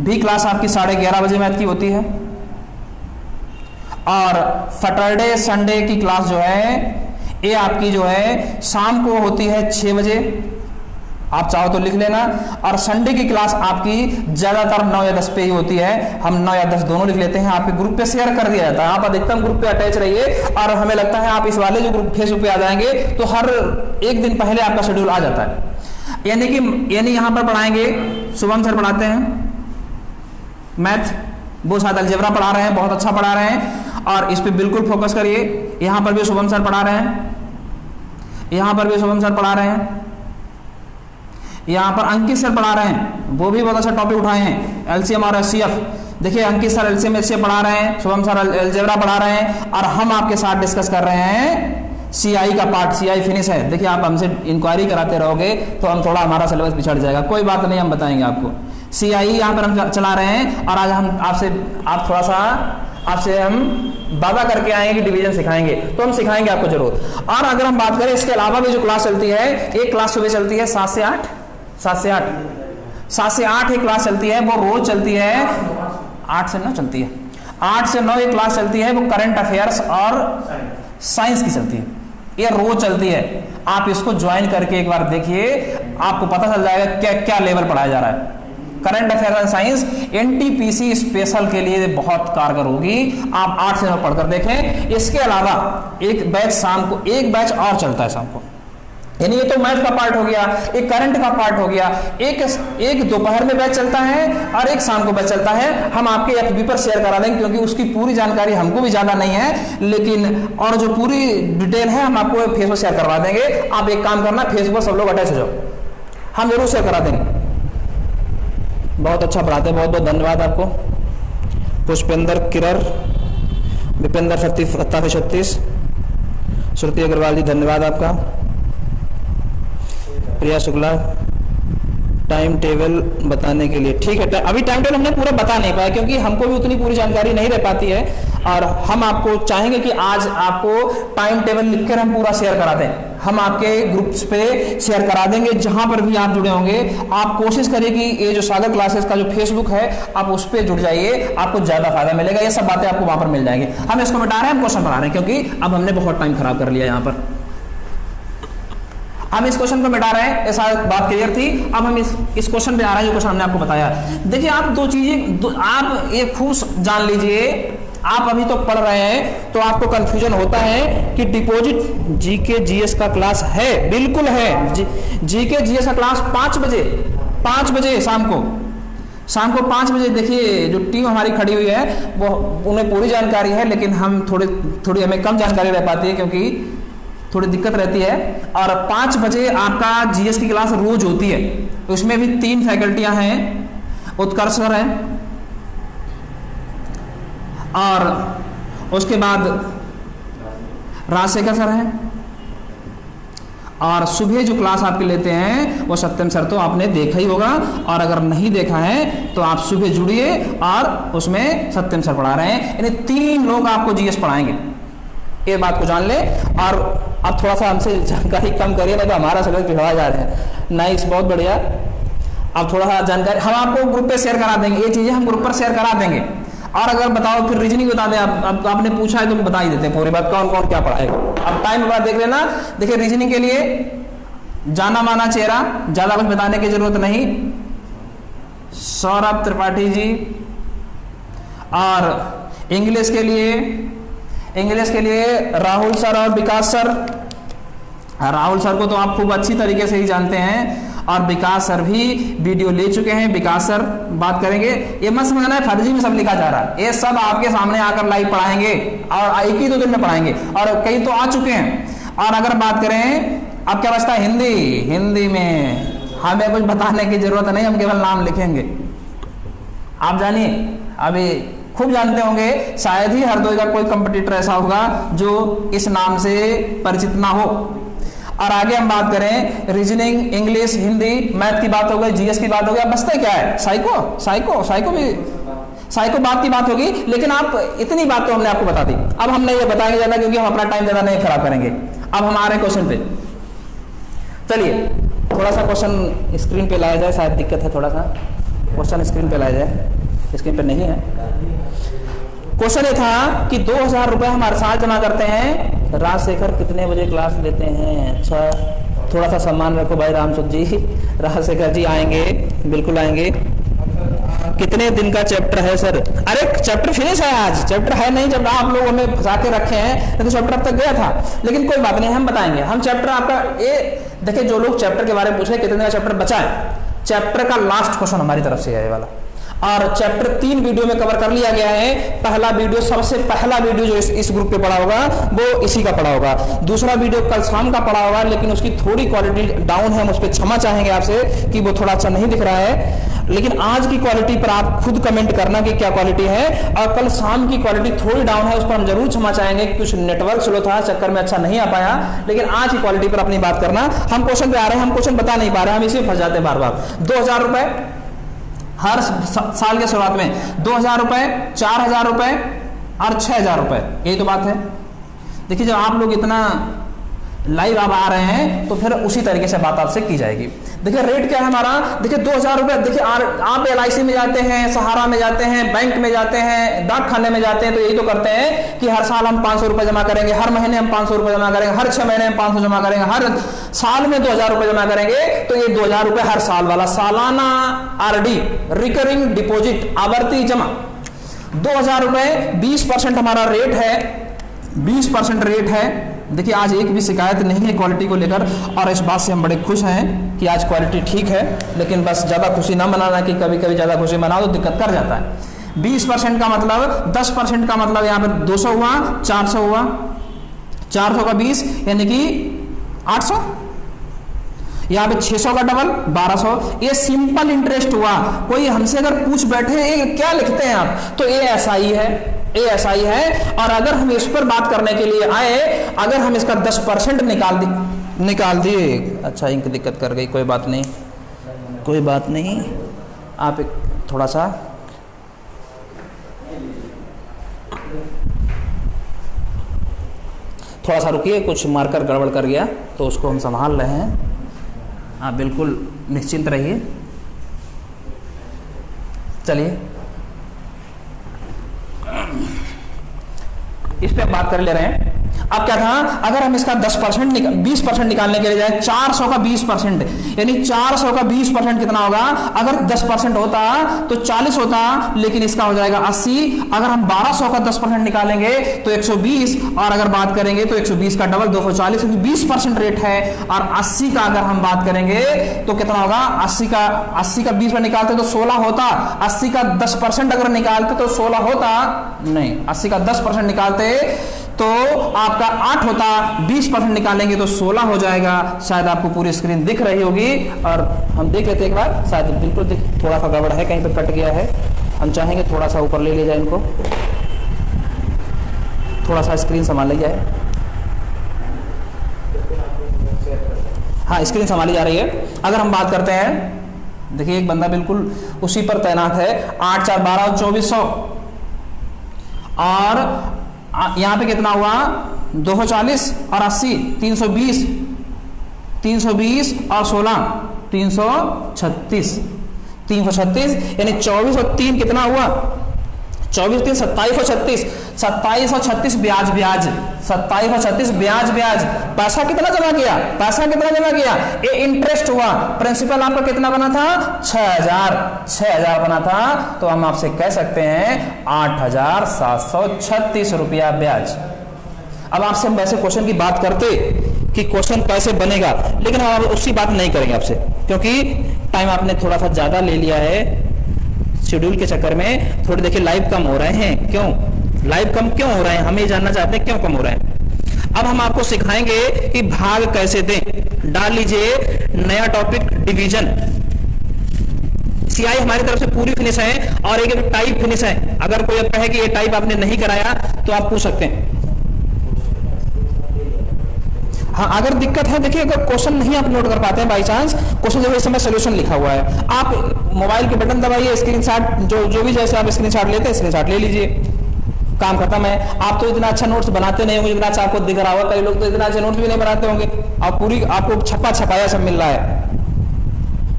भी क्लास आपकी 11:30 बजे मैथ की होती है। और सैटरडे, संडे की क्लास जो है ये आपकी जो है शाम को होती है 6 बजे, आप चाहो तो लिख लेना। और संडे की क्लास आपकी ज्यादातर 9 या 10 पे ही होती है, हम 9 या 10 दोनों लिख लेते हैं। आपके ग्रुप पे शेयर कर दिया जाता है, आप अधिकतम ग्रुप पे अटैच रहिए। और हमें लगता है आप इस वाले जो ग्रुप फेसबुक पे आ जाएंगे तो हर एक दिन पहले आपका शेड्यूल आ जाता है। यानी यहाँ पर पढ़ाएंगे, शुभम सर पढ़ाते हैं मैथ, वो शायद अलजेब्रा पढ़ा रहे हैं, बहुत अच्छा पढ़ा रहे हैं और इस पे बिल्कुल फोकस करिए। यहाँ पर भी शुभम सर पढ़ा रहे हैं, यहाँ पर भी शुभम सर पढ़ा रहे हैं, यहाँ पर अंकित सर पढ़ा रहे हैं, वो भी बहुत अच्छा टॉपिक उठाए हैं, एलसीएम और एचसीएफ। देखिए अंकित सर एलसीएम एचसीएफ पढ़ा रहे हैं, शुभम सर अलजेब्रा पढ़ा रहे हैं और हम आपके साथ डिस्कस कर रहे हैं सीआई का पार्ट। सीआई फिनिश है। देखिए आप हमसे इंक्वायरी कराते रहोगे तो हम थोड़ा हमारा सिलेबस पिछड़ जाएगा, कोई बात नहीं, हम बताएंगे आपको। सीआई यहाँ पर हम चला रहे हैं और आज हम आपसे हम वादा करके आएंगे कि डिवीजन सिखाएंगे, तो हम सिखाएंगे आपको जरूर। और अगर हम बात करें इसके अलावा भी जो क्लास चलती है, एक क्लास सुबह चलती है 7 से 8 एक क्लास चलती है, वो रोज चलती है। 8 से 9 चलती है, 8 से 9 एक क्लास चलती है, वो करंट अफेयर्स और साइंस की चलती है, ये रोज चलती है। आप इसको ज्वाइन करके एक बार देखिए, आपको पता चल जाएगा क्या क्या लेवल पढ़ाया जा रहा है। Current affair and science NTPC special के लिए बहुत कारगर होगी, आप 8 से 9 पढ़कर देखें। इसके अलावा एक बैच शाम को, एक बैच और चलता है शाम को, यानी ये तो मैथ का पार्ट हो गया, एक करंट का पार्ट हो गया, एक दोपहर में बैच चलता है और एक शाम को बैच चलता है। हम आपके एफबी पर शेयर करा देंगे क्योंकि उसकी पूरी जानकारी हमको भी ज्यादा नहीं है, लेकिन और जो पूरी डिटेल है हम आपको फेसबुक शेयर करवा देंगे। आप एक काम करना, फेसबुक पर सब लोग अटैच हो जाओ, हम जरूर शेयर करा देंगे। बहुत अच्छा पढ़ाते हैं, बहुत बहुत धन्यवाद आपको। पुष्पेंद्र किरर, विपेंद्र 37, श्रुति अग्रवाल जी धन्यवाद आपका। प्रिया शुक्ला टाइम टेबल बताने के लिए, ठीक है। अभी टाइम टेबल हमने पूरा बता नहीं पाया क्योंकि हमको भी उतनी पूरी जानकारी नहीं रह पाती है, और हम आपको चाहेंगे कि आज आपको टाइम टेबल लिखकर हम पूरा शेयर करा दें। हम आपके ग्रुप्स पे शेयर करा देंगे, जहां पर भी आप जुड़े होंगे। आप कोशिश करिए कि ये जो सागर क्लासेस का जो फेसबुक है आप उस पर जुड़ जाइए, आपको ज्यादा फायदा मिलेगा। ये सब बातें आपको वहां पर मिल जाएंगी। हम इसको मिटा रहे हैं, हम क्वेश्चन पढ़ा रहे हैं क्योंकि अब हमने बहुत टाइम खराब कर लिया यहाँ पर। हम इस क्वेश्चन को मिटा रहे हैं, ऐसा बात क्लियर थी। अब हम इस क्वेश्चन पे आ रहे हैं जो क्वेश्चन हमने आपको बताया। देखिए आप दो चीजें आप ये खूब जान लीजिए, आप अभी तो पढ़ रहे हैं तो आपको कंफ्यूजन होता है कि डिपॉजिट जीके जीएस का क्लास है, बिल्कुल है। जीके जीएस का क्लास 5 बजे शाम को 5 बजे। देखिए जो टीम हमारी खड़ी हुई है वो उन्हें पूरी जानकारी है, लेकिन हम थोड़ी हमें कम जानकारी रह पाती है क्योंकि थोड़ी दिक्कत रहती है। और 5 बजे आपका जीएस की क्लास रोज होती है, उसमें भी 3 फैकल्टियां हैं, उत्कर्ष सर हैं और उसके बाद राजशेखर सर हैं, और सुबह जो क्लास आपके लेते हैं वो सत्यम सर तो आपने देखा ही होगा, और अगर नहीं देखा है तो आप सुबह जुड़िए और उसमें सत्यम सर पढ़ा रहे हैं। यानी 3 लोग आपको जीएस पढ़ाएंगे, ये बात को जान ले। और अब थोड़ा सा हमसे जानकारी कम करिए, नहीं तो हमारा सिलेबस पिछड़ा जा रहे हैं। नाइस, बहुत बढ़िया। अब थोड़ा सा जानकारी हम आपको ग्रुप पे शेयर करा देंगे, ये चीजें हम ग्रुप पर शेयर करा देंगे। और अगर बताओ फिर रीजनिंग बता दें, अब आपने पूछा है तो बता ही देते हैं पूरी बात, कौन कौन क्या पढ़ाएगा। अब टाइम बाद देख लेना। देखिए रीजनिंग के लिए जाना माना चेहरा, ज्यादा कुछ बताने की जरूरत नहीं, सौरभ त्रिपाठी जी। और इंग्लिश के लिए राहुल सर और विकास सर। राहुल सर को तो आप खूब अच्छी तरीके से ही जानते हैं, और विकास सर भी वीडियो ले चुके हैं। विकास सर बात करेंगे, ये मत समझना है फर्जी में सब लिखा जा रहा है, ये सब आपके सामने आकर लाइव पढ़ाएंगे और एक ही 2 दिन में पढ़ाएंगे, और कई तो आ चुके हैं। और अगर बात करें अब क्या बचता है, हिंदी में हमें कुछ बताने की जरूरत नहीं, हम केवल नाम लिखेंगे। आप जानिए, अभी खूब जानते होंगे, शायद ही हरदोई का कोई कंपटीटर ऐसा होगा जो इस नाम से परिचित ना हो। और आगे हम बात करें रीजनिंग, इंग्लिश, हिंदी, मैथ की बात हो गई, जीएस की बात हो गई। अब बचता क्या है, साइको बात की बात होगी, लेकिन आप इतनी बात तो हमने आपको बता दी। अब हम नहीं ये बताएंगे ज्यादा, क्योंकि हम अपना टाइम ज्यादा नहीं खराब करेंगे। अब हम आ रहे हैं क्वेश्चन पे। चलिए थोड़ा सा क्वेश्चन स्क्रीन पे लाया जाए, शायद दिक्कत है थोड़ा सा, क्वेश्चन स्क्रीन पे लाया जाए, स्क्रीन पे नहीं है। क्वेश्चन ये था कि 2000 रुपए हम हर साल जमा करते हैं, राजशेखर कितने बजे क्लास लेते हैं। अच्छा थोड़ा सा सम्मान रखो भाई रामचंद्र जी, राजशेखर जी आएंगे, बिल्कुल आएंगे। कितने दिन का चैप्टर है सर? अरे चैप्टर फिनिश है आज, चैप्टर है नहीं, जब आप लोग हमें फंसा के रखे हैं, तो चैप्टर अब तक गया था, लेकिन कोई बात नहीं, हम बताएंगे। हम चैप्टर आपका ये देखिए, जो लोग चैप्टर के बारे में पूछ रहे कितने का चैप्टर बचा है, चैप्टर का लास्ट क्वेश्चन हमारी तरफ से है ये वाला। और चैप्टर 3 वीडियो में कवर कर लिया गया है। पहला वीडियो, सबसे पहला वीडियो जो इस ग्रुप पे पड़ा होगा वो इसी का पड़ा होगा। दूसरा वीडियो कल शाम का पड़ा होगा, लेकिन उसकी थोड़ी क्वालिटी डाउन है, हम उस पर क्षमा चाहेंगे आपसे कि वो थोड़ा अच्छा नहीं दिख रहा है। लेकिन आज की क्वालिटी पर आप खुद कमेंट करना कि क्या क्वालिटी है, और कल शाम की क्वालिटी थोड़ी डाउन है, उस पर हम जरूर क्षमा चाहेंगे, कुछ नेटवर्क स्लो था, चक्कर में अच्छा नहीं आ पाया। लेकिन आज की क्वालिटी पर अपनी बात करना। हम क्वेश्चन पे आ रहे हैं, हम क्वेश्चन बता नहीं पा रहे हैं, हम इसी फंस जाते हैं बार बार। 2000 रुपए हर साल के शुरुआत में, 2000 रुपए, 4000 रुपए और 6000 रुपए, यही तो बात है। देखिए जब आप लोग इतना लाइव आप आ रहे हैं तो फिर उसी तरीके से बात आपसे की जाएगी। देखिए रेट क्या है हमारा, देखिए 2000 रुपए। देखिए आप LIC में जाते हैं, सहारा में जाते हैं, बैंक में जाते हैं, डाक खाने में जाते हैं, तो यही तो करते हैं कि हर साल हम 500 रुपए जमा करेंगे, हर महीने हम 500 रुपए जमा करेंगे, हर 6 महीने हम 500 जमा करेंगे, हर साल में 2000 रुपए जमा करेंगे। तो ये 2000 रुपए हर साल वाला सालाना RD, रिकरिंग डिपॉजिट, आवर्ती जमा 2000 रुपए, 20% हमारा रेट है, 20% रेट है। देखिए आज एक भी शिकायत नहीं है क्वालिटी को लेकर, और इस बात से हम बड़े खुश हैं कि आज क्वालिटी ठीक है। लेकिन बस ज़्यादा खुशी ना मनाना कि कभी कभी ज़्यादा खुशी मनाओ तो दिक्कत कर जाता है। 20% का मतलब 10% का मतलब यहाँ पर 200 हुआ, 400 हुआ, 400 का 20 यानी कि 800, यहाँ पे 600 का डबल 1200। ये सिंपल इंटरेस्ट हुआ। कोई हमसे अगर पूछ बैठे ये क्या लिखते हैं आप, तो ASI है, ASI है। और अगर हम इस पर बात करने के लिए आए, अगर हम इसका 10% निकाल दिए, अच्छा इनकी दिक्कत कर गई, कोई बात नहीं, कोई बात नहीं, आप थोड़ा सा रुकिए, कुछ मार्कर गड़बड़ कर गया तो उसको हम संभाल रहे हैं। आप बिल्कुल निश्चिंत रहिए। चलिए इस पे बात कर ले रहे हैं। अब क्या था, अगर हम इसका 20% निकालने के लिए जाए, 400 का 20% यानी 400 का 20% कितना होगा? अगर 10% होता तो 40 होता, लेकिन इसका हो जाएगा 80। अगर हम 1200 का 10% निकालेंगे तो 120, और अगर बात करेंगे तो 120 का डबल 240, क्योंकि 20% रेट है। और 80 का अगर हम बात करेंगे तो कितना होगा? 80 का 20 निकालते तो 16 होता, 80 का 10% अगर निकालते तो 16 होता, नहीं 80 का 10% निकालते तो आपका 8 होता, 20% निकालेंगे तो 16 हो जाएगा। शायद आपको पूरी स्क्रीन दिख रही होगी, और हम देख लेते एक बार, शायद बिल्कुल थोड़ा सा गड़बड़ है, कहीं पे कट गया है। हम चाहेंगे थोड़ा सा ऊपर ले लिया जाए, इनको थोड़ा सा स्क्रीन संभाल ली जाए। हाँ स्क्रीन संभाली जा रही है। अगर हम बात करते हैं, देखिए एक बंदा बिल्कुल उसी पर तैनात है, 8 4 12 2400, और यहाँ पे कितना हुआ? 240 और 80 320 और 16 336 यानी 24 और 3 कितना हुआ? 24 3 27 और 36, 27 और 36 ब्याज ब्याज, 27 और 36 ब्याज ब्याज। पैसा कितना जमा किया, पैसा कितना जमा किया, ये इंटरेस्ट हुआ। प्रिंसिपल आपका कितना बना था, 6000 बना था, तो हम आपसे कह सकते हैं 8736 रुपया ब्याज। अब आपसे हम वैसे क्वेश्चन की बात करते कि क्वेश्चन कैसे बनेगा, लेकिन हम उसकी बात नहीं करेंगे आपसे, क्योंकि टाइम आपने थोड़ा सा ज्यादा ले लिया है शेड्यूल के चक्कर में। थोड़े देखिए लाइव कम हो रहे हैं, क्यों लाइव कम क्यों हो रहे हैं, हम ये जानना चाहते हैं क्यों कम हो रहे हैं। अब हम आपको सिखाएंगे कि भाग कैसे दें। डाल लीजिए नया टॉपिक डिवीजन। सीआई हमारी तरफ से पूरी फिनिश है और एक टाइप फिनिश है। अगर कोई कहे कि ये टाइप आपने नहीं कराया तो आप पूछ सकते हैं। हाँ, अगर दिक्कत है, देखिए अगर क्वेश्चन नहीं आप नोट कर पाते हैं बाई चांस, क्वेश्चन जो इस समय सोल्यूशन लिखा हुआ है, आप मोबाइल के बटन दबाइए, स्क्रीनशॉट जो भी जैसे आप स्क्रीनशॉट लेते हैं स्क्रीनशॉट ले लीजिए, काम खत्म है। आप तो इतना अच्छा नोट्स बनाते नहीं होंगे जितना अच्छा आपको दिख रहा होगा, कई लोग तो इतना अच्छे नोट्स भी नहीं बनाते होंगे। आप पूरी आपको छपा छपाया सब मिल रहा है,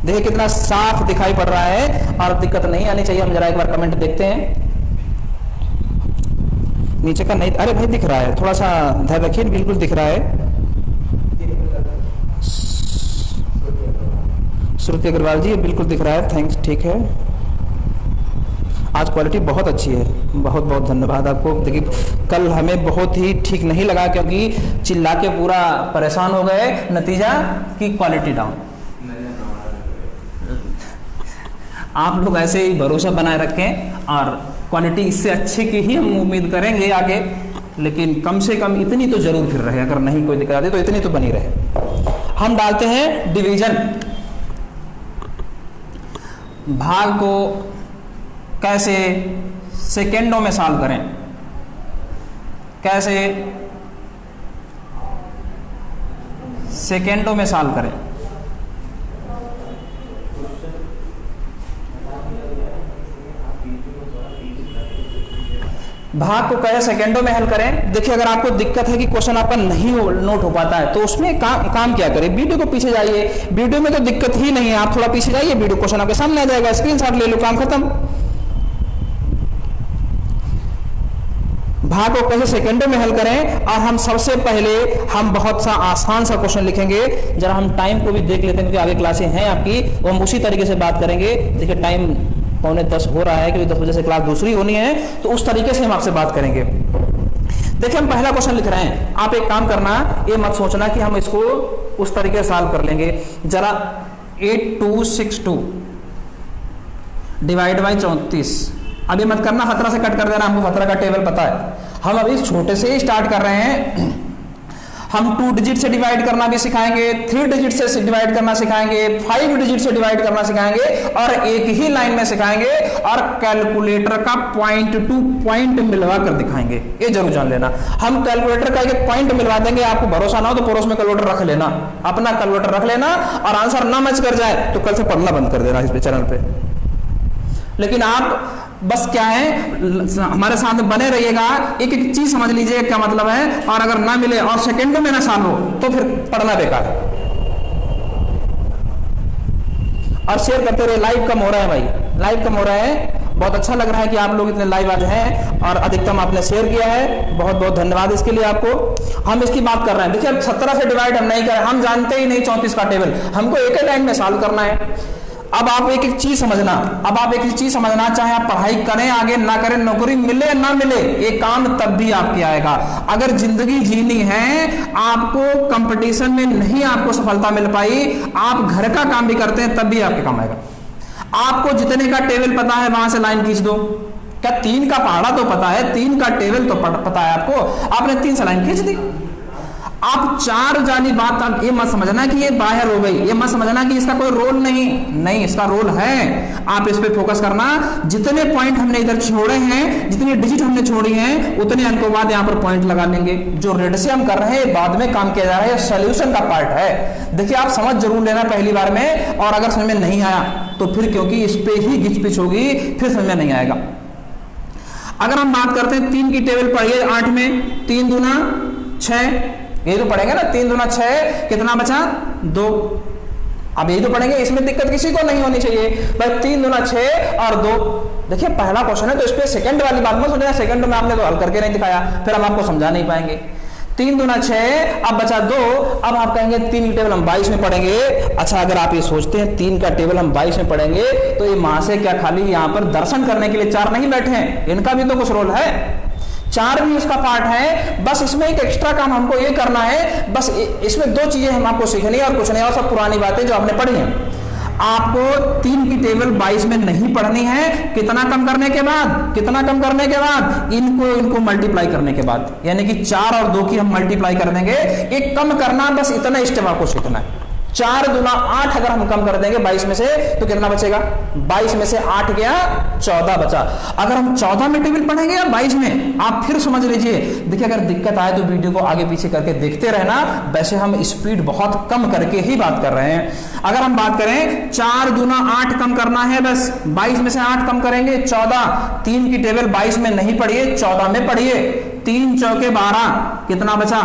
देखिए कितना साफ दिखाई पड़ रहा है और दिक्कत नहीं आनी चाहिए। हम जरा एक बार कमेंट देखते हैं नीचे का। नहीं, अरे भाई दिख रहा है, थोड़ा सा ध्यान रखिए, बिल्कुल दिख रहा है। श्रुति अग्रवाल जी बिल्कुल दिख रहा है, थैंक्स, ठीक है। आज क्वालिटी बहुत अच्छी है, बहुत बहुत धन्यवाद आपको। देखिए कल हमें बहुत ही ठीक नहीं लगा क्योंकि चिल्ला के पूरा परेशान हो गए, नतीजा की क्वालिटी डाउन। आप लोग ऐसे ही भरोसा बनाए रखें और क्वालिटी इससे अच्छी की ही हम उम्मीद करेंगे आगे, लेकिन कम से कम इतनी तो जरूर फिर रहे। अगर नहीं कोई दिक्कत आती तो इतनी तो बनी रहे। हम डालते हैं डिवीजन। भाग को कैसे सेकेंडों में सॉल्व करें, कैसे सेकेंडों में सॉल्व करें। भाग को कैसे सेकेंडों में हल करें। देखिए अगर आपको दिक्कत है कि क्वेश्चन आपका नहीं नोट हो पाता है तो उसमें काम क्या करें, वीडियो को पीछे जाइए। वीडियो में तो दिक्कत ही नहीं है, आप थोड़ा पीछे जाइए, वीडियो क्वेश्चन आपके सामने आ जाएगा, स्क्रीनशॉट ले लो, काम खत्म। भाग को कैसे सेकेंडों में हल करें, और हम सबसे पहले हम बहुत सा आसान सा क्वेश्चन लिखेंगे। जरा हम टाइम को भी देख लेते हैं क्योंकि आगे क्लासें हैं आपकी, वो हम उसी तरीके से बात करेंगे। देखिए टाइम 9:45 हो रहा है क्योंकि 10 बजे से क्लास दूसरी होनी है, तो उस तरीके से हम आपसे बात करेंगे। देखिए हम पहला क्वेश्चन लिख रहे हैं, आप एक काम करना, ये मत सोचना कि हम इसको उस तरीके से सॉल्व कर लेंगे। जरा 8262 डिवाइड बाई 34, अभी मत करना, 17 से कट कर देना, हमको 17 का टेबल पता है। हम अभी छोटे से ही स्टार्ट कर रहे हैं। हम 2 डिजिट से डिवाइड करना भी सिखाएंगे, 3 डिजिट से डिवाइड करना सिखाएंगे, 5 डिजिट से डिवाइड करना सिखाएंगे, और एक ही लाइन में सिखाएंगे, और कैलकुलेटर का पॉइंट टू पॉइंट मिलवा कर दिखाएंगे। ये जरूर जान लेना, हम कैलकुलेटर का एक पॉइंट मिलवा देंगे। आपको भरोसा ना हो तो पड़ोस में कैलकुलेटर रख लेना, अपना कैलकुलेटर रख लेना, और आंसर ना मैच कर जाए तो कल से पढ़ना बंद कर देना इस चैनल पे। लेकिन आप बस क्या है, हमारे साथ बने रहिएगा, एक एक चीज समझ लीजिए क्या मतलब है, और अगर ना मिले और सेकंडों में ना सॉल्व हो तो फिर पढ़ना बेकार है। और शेयर करते रहे, लाइव कम हो रहा है भाई, लाइव कम हो रहा है। बहुत अच्छा लग रहा है कि आप लोग इतने लाइव आज हैं और अधिकतम आपने शेयर किया है, बहुत बहुत धन्यवाद इसके लिए आपको। हम इसकी बात कर रहे हैं, देखिए अब 17 से डिवाइड हम नहीं करें, हम जानते ही नहीं 34 का टेबल, हमको एक ही लाइन में सॉल्व करना है। अब आप एक एक चीज समझना, अब आप एक एक चीज समझना, चाहे आप पढ़ाई करें आगे ना करें, नौकरी मिले ना मिले, ये काम तब भी आपके आएगा। अगर जिंदगी जीनी है, आपको कंपटीशन में नहीं आपको सफलता मिल पाई, आप घर का काम भी करते हैं तब भी आपके काम आएगा। आपको जितने का टेबल पता है वहां से लाइन खींच दो। क्या 3 का पहाड़ा तो पता है, 3 का टेबल तो पता है आपको, आपने 3 से लाइन खींच दी। आप 4 जानी बात, आप ये मत समझना कि ये बाहर हो गई, ये मत समझना कि इसका कोई रोल नहीं, इसका रोल है। आप इस पे फोकस करना, जितने पॉइंट हमने इधर छोड़े हैं, जितनी डिजिट हमने छोड़ी हैं, उतने अंकों बाद यहाँ पर पॉइंट लगा लेंगे। जो रेड से हम कर रहे हैं बाद में काम किया जा रहा है, सोल्यूशन का पार्ट है। देखिए आप समझ जरूर लेना पहली बार में, और अगर समझ में नहीं आया तो फिर, क्योंकि इस पे ही घिच पिच होगी, फिर समझ में नहीं आएगा। अगर हम बात करते हैं 3 की टेबल पढ़िए 8 में, 3 दूना 6, ये तो पढ़ेंगे ना, 3 दूना 6, कितना बचा 2। अब ये तो पढ़ेंगे, इसमें दिक्कत किसी को नहीं होनी चाहिए, बस 3 दूना 6 और 2, देखिए पहला क्वेश्चन है तो इस पे सेकंड वाली बात मत सोचना, सेकंड में आपने तो हल करके नहीं दिखाया, फिर हम आपको समझा नहीं पाएंगे। 3 दूना 6, अब बचा 2। अब आप कहेंगे 3 की टेबल हम 22 में पढ़ेंगे। अच्छा, अगर आप ये सोचते हैं 3 का टेबल हम 22 में पढ़ेंगे तो ये मां से क्या खाली यहाँ पर दर्शन करने के लिए 4 नहीं बैठे हैं, इनका भी तो कुछ रोल है, 4 भी उसका पार्ट है। बस इसमें एक एक्स्ट्रा काम हमको ये करना है, बस इसमें 2 चीजें हम आपको सीखनी है और कुछ नहीं, और सब पुरानी बातें जो आपने पढ़ी हैं। आपको 3 की टेबल 22 में नहीं पढ़नी है। कितना कम करने के बाद, कितना कम करने के बाद, इनको मल्टीप्लाई करने के बाद, यानी कि 4 और 2 की हम मल्टीप्लाई कर देंगे। एक कम करना, बस इतना स्टेप आपको सीखना है। 4 दूना 8 अगर हम कम कर देंगे 22 में से तो कितना बचेगा, 22 में से 8 गया 14 बचा। अगर हम 14 में टेबल पढ़ेंगे या 22 में, आप फिर समझ लीजिए। देखिए अगर दिक्कत आए तो वीडियो को आगे पीछे करके देखते रहना, वैसे हम स्पीड बहुत कम करके ही बात कर रहे हैं। अगर हम बात करें 4 दूना 8 कम करना है, बस 22 में से 8 कम करेंगे 14। 3 की टेबल 22 में नहीं पढ़िए, 14 में पढ़िए। 3 चौके 12, कितना बचा,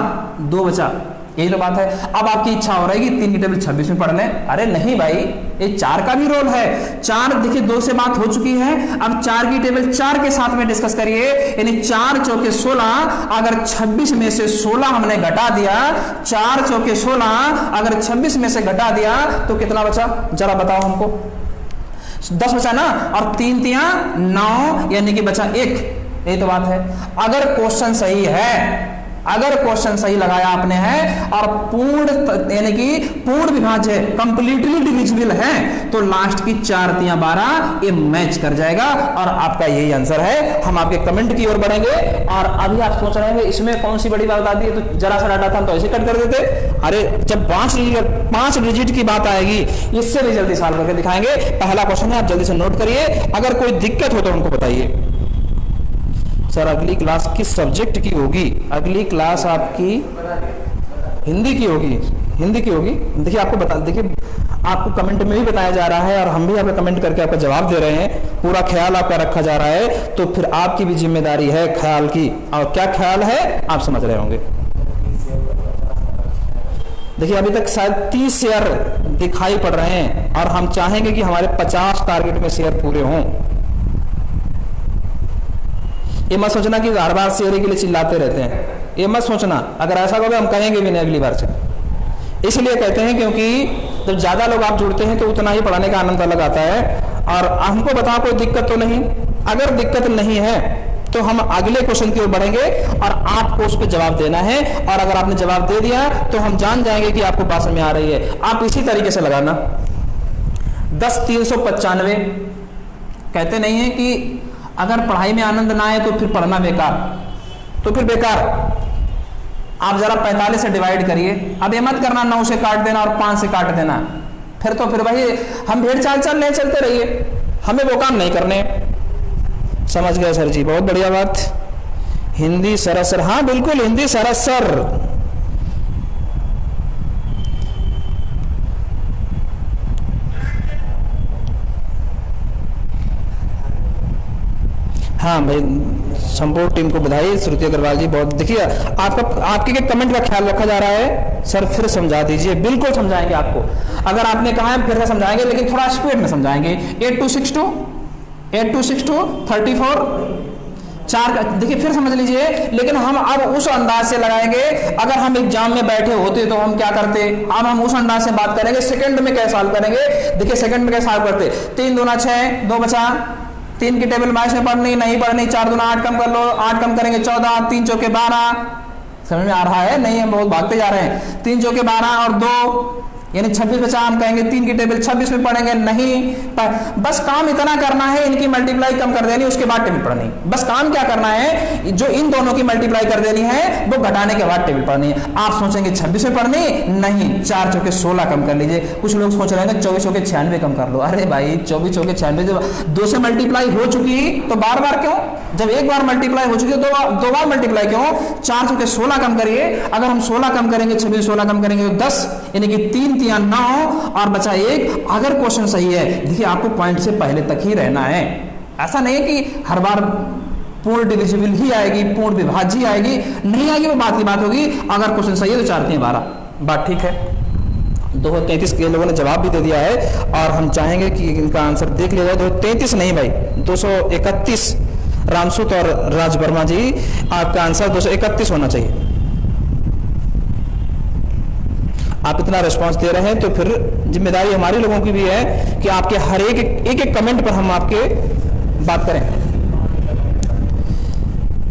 2 बचा। यही तो बात है। अब आपकी इच्छा हो रही है कि 3 की टेबल 26 में पढ़ लें, अरे नहीं भाई, ये 4 का भी रोल है। 4 देखिए 2 से बात हो चुकी है, अब 4 की टेबल 4 के साथ में डिस्कस करिए, यानी 4 चौके 16, अगर 26 में से 16 हमने घटा दिया, 4 चौके 16 अगर 26 में से घटा दिया तो कितना बचा, जरा बताओ हमको। 10 बचा ना, और 3 तिया 9, यानी कि बचा 1। यही तो बात है। अगर क्वेश्चन सही है, अगर क्वेश्चन सही लगाया आपने है और पूर्ण यानी कि पूर्ण विभाज्य कंप्लीटली डिविजिबल है तो लास्ट की 4 तिया 12 ये मैच कर जाएगा और आपका यही आंसर है। हम आपके कमेंट की ओर बढ़ेंगे। और अभी आप सोच रहे हैं इसमें कौन सी बड़ी बात आती है, तो जरा सा डाटा था हम तो ऐसे कट कर देते। अरे जब 5 डिजिट की बात आएगी इससे भी जल्दी सॉल्व करके दिखाएंगे। पहला क्वेश्चन है, आप जल्दी से नोट करिए, अगर कोई दिक्कत हो तो हमको बताइए। सर अगली क्लास किस सब्जेक्ट की होगी? अगली क्लास आपकी हिंदी की होगी, हिंदी की होगी। देखिए आपको बता, देखिए आपको कमेंट में भी बताया जा रहा है और हम भी आपका कमेंट करके आपका जवाब दे रहे हैं, पूरा ख्याल आपका रखा जा रहा है, तो फिर आपकी भी जिम्मेदारी है ख्याल की। और क्या ख्याल है आप समझ रहे होंगे। देखिए अभी तक शायद 30 शेयर दिखाई पड़ रहे हैं और हम चाहेंगे कि हमारे 50 टारगेट में शेयर पूरे हों। ये मत सोचना कि हर बार शेयर के लिए चिल्लाते रहते हैं, ये मत सोचना। अगर ऐसा होगा हम कहेंगे भी नहीं अगली बार से। इसलिए कहते हैं क्योंकि जब ज्यादा लोग आप जुड़ते हैं तो उतना ही पढ़ाने का आनंद अलग आता है। और हमको बताओ कोई दिक्कत तो नहीं? अगर दिक्कत नहीं है तो हम अगले क्वेश्चन की ओर बढ़ेंगे और आपको उस पर जवाब देना है। और अगर आपने जवाब दे दिया तो हम जान जाएंगे कि आपको बात समझ में आ रही है। आप इसी तरीके से लगाना। 10,395 कहते नहीं है कि अगर पढ़ाई में आनंद ना आए तो फिर पढ़ना बेकार, तो फिर बेकार। आप जरा 45 से डिवाइड करिए। अब ये मत करना 9 से काट देना और 5 से काट देना, फिर तो फिर भाई हम भेड़ चाल नहीं चलते रहिए, हमें वो काम नहीं करने। समझ गए सर जी, बहुत बढ़िया बात। हिंदी सरसर, हाँ बिल्कुल हिंदी सरसर। हाँ भाई, संपूर्ण टीम को बधाई। श्रुति अग्रवाल जी बहुत, देखिए आपके कमेंट का ख्याल रखा जा रहा है। सर फिर समझा दीजिए। बिल्कुल समझाएंगे आपको, अगर आपने कहा है फिर से समझाएंगे, लेकिन थोड़ा स्पीड में समझाएंगे। 8262 34 4 देखिए फिर समझ लीजिए। लेकिन हम अब उस अंदाज से लगाएंगे, अगर हम एग्जाम में बैठे होते तो हम क्या करते। अब हम उस अंदाज से बात करेंगे, सेकंड में कैसे सॉल्व करेंगे। देखिए सेकंड में कैसे सॉल्व करते। 3 दूना 6, 2 बचा। 3 की टेबल 22 में पढ़नी नहीं पढ़नी, 4 दूना 8 कम कर लो, 8 कम करेंगे 14, 3 चौके 12। समझ में आ रहा है? नहीं, हम बहुत भागते जा रहे हैं। 3 चौके 12 और 2 यानी 26 बचा। हम कहेंगे 3 की टेबल 26 में पढ़ेंगे नहीं, बस काम इतना करना है, इनकी मल्टीप्लाई कम कर देनी, उसके बाद टेबल पढ़नी। बस काम क्या करना है, जो इन दोनों की मल्टीप्लाई कर देनी है वो घटाने के बाद टेबल पढ़नी है। आप सोचेंगे 26 में पढ़नी नहीं, 4 चौके 16 कम कर लीजिए। कुछ लोग सोच रहे हैं 24 चौके 96 कम कर लो। अरे भाई 24 चौके 96 जब 2 से मल्टीप्लाई हो चुकी तो बार बार क्यों? जब एक बार मल्टीप्लाई हो चुकी है दो बार मल्टीप्लाई क्यों? 4 चौके 16 कम करिए। अगर हम 16 कम करेंगे, 26 16 कम करेंगे तो 10, यानी कि 3 तिया 9 और बचा 1। अगर क्वेश्चन सही है, देखिए आपको पॉइंट से पहले तक ही रहना है। ऐसा नहीं है कि हर बार पूर्ण डिविजिबल ही आएगी, पूर्ण विभाज्य ही आएगी, नहीं आएगी, वो बात की बात होगी। अगर क्वेश्चन सही है तो 4 तिया 12, बात ठीक है। 233 के लोगों ने जवाब भी दे दिया है और हम चाहेंगे कि इनका आंसर देख लिया जाए। 233 नहीं भाई, 231। रामसूत और राज वर्मा जी, आपका आंसर 231 होना चाहिए। आप इतना रिस्पांस दे रहे हैं तो फिर जिम्मेदारी हमारे लोगों की भी है कि आपके हर एक कमेंट पर हम आपके बात करें।